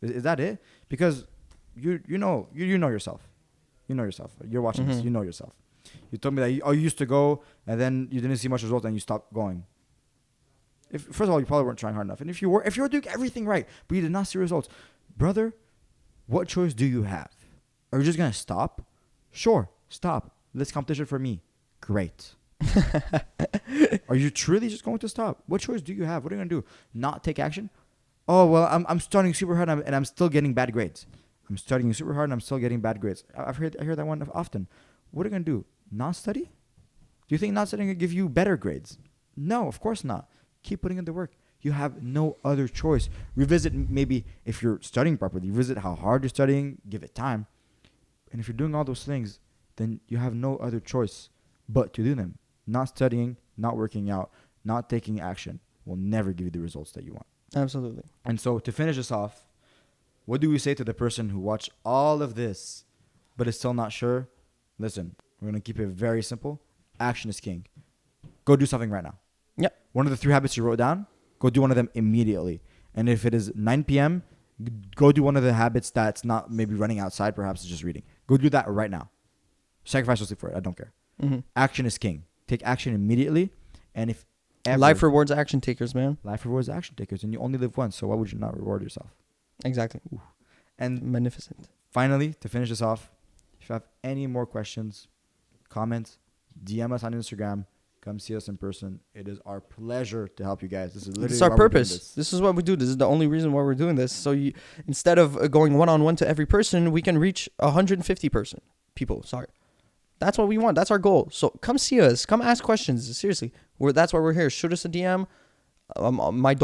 Is that it? Because you know yourself. You know yourself. You're watching this. You know yourself. You told me that you used to go and then you didn't see much results and you stopped going. First of all, you probably weren't trying hard enough. And if you were doing everything right, but you did not see results, brother, what choice do you have? Are you just going to stop? Sure, stop. This competition for me. Great. Are you truly just going to stop? What choice do you have? What are you going to do? Not take action? Oh, well, I'm studying super hard and I'm still getting bad grades. I'm studying super hard and I'm still getting bad grades. I hear that one often. What are you going to do? Not study? Do you think not studying will give you better grades? No, of course not. Keep putting in the work. You have no other choice. Revisit maybe if you're studying properly. Revisit how hard you're studying. Give it time. And if you're doing all those things, then you have no other choice but to do them. Not studying, not working out, not taking action will never give you the results that you want. Absolutely. And so to finish this off, what do we say to the person who watched all of this but is still not sure? Listen, we're going to keep it very simple. Action is king. Go do something right now. Yep. One of the 3 habits you wrote down, go do one of them immediately. And if it is 9 p.m., go do one of the habits that's not maybe running outside, perhaps it's just reading. Go do that right now. Sacrifice your sleep for it. I don't care. Mm-hmm. Action is king. Take action immediately. And if ever, life rewards action takers, man. Life rewards action takers. And you only live once, so why would you not reward yourself? Exactly. Ooh. And magnificent. Finally, to finish this off, if you have any more questions, comments, DM us on Instagram. Come see us in person. It is our pleasure to help you guys. This is literally our why we're doing purpose. This is what we do. This is the only reason why we're doing this. So instead of going one-on-one to every person, we can reach 150 people. Sorry. That's what we want. That's our goal. So come see us. Come ask questions. Seriously. That's why we're here. Shoot us a DM. My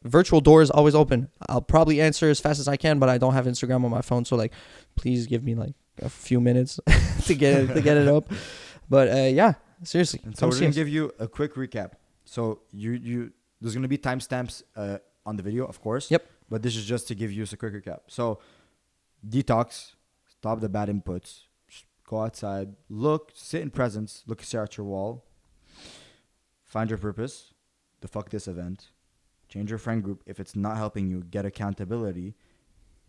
virtual door is always open. I'll probably answer as fast as I can, but I don't have Instagram on my phone. So like, please give me like a few minutes to get it up. But yeah, seriously. And so we're going to give you a quick recap. So there's going to be timestamps on the video, of course. Yep. But this is just to give you a quick recap. So detox, stop the bad inputs, go outside, sit in presence, stare at your wall, find your purpose, the fuck this event, change your friend group. If it's not helping you, get accountability,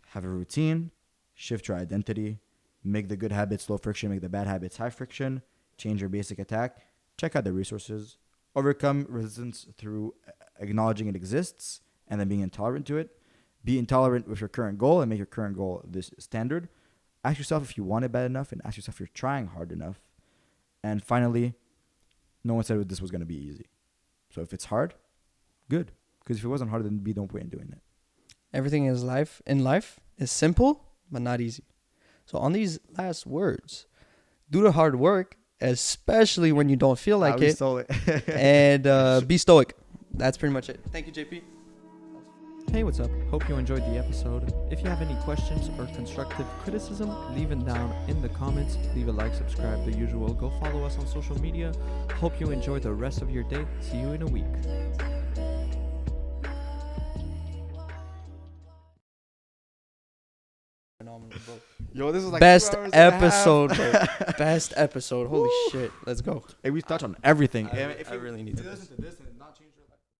have a routine, shift your identity, make the good habits low friction, make the bad habits high friction, change your basic attack, check out the resources, overcome resistance through acknowledging it exists and then being intolerant to it. Be intolerant with your current goal and make your current goal this standard. Ask yourself if you want it bad enough and ask yourself if you're trying hard enough. And finally, no one said this was going to be easy. So if it's hard, good. Because if it wasn't hard, then be no point in doing it. Everything in life is simple, but not easy. So on these last words, do the hard work, especially when you don't feel like it. And be stoic. That's pretty much it. Thank you, JP. Hey, what's up? Hope you enjoyed the episode. If you have any questions or constructive criticism, leave it down in the comments. Leave a like, subscribe, the usual. Go follow us on social media. Hope you enjoy the rest of your day. See you in a week. Yo, this is like best episode, bro. Best episode. Holy shit. Let's go. Hey, we touch on everything. I really need to listen to this and not change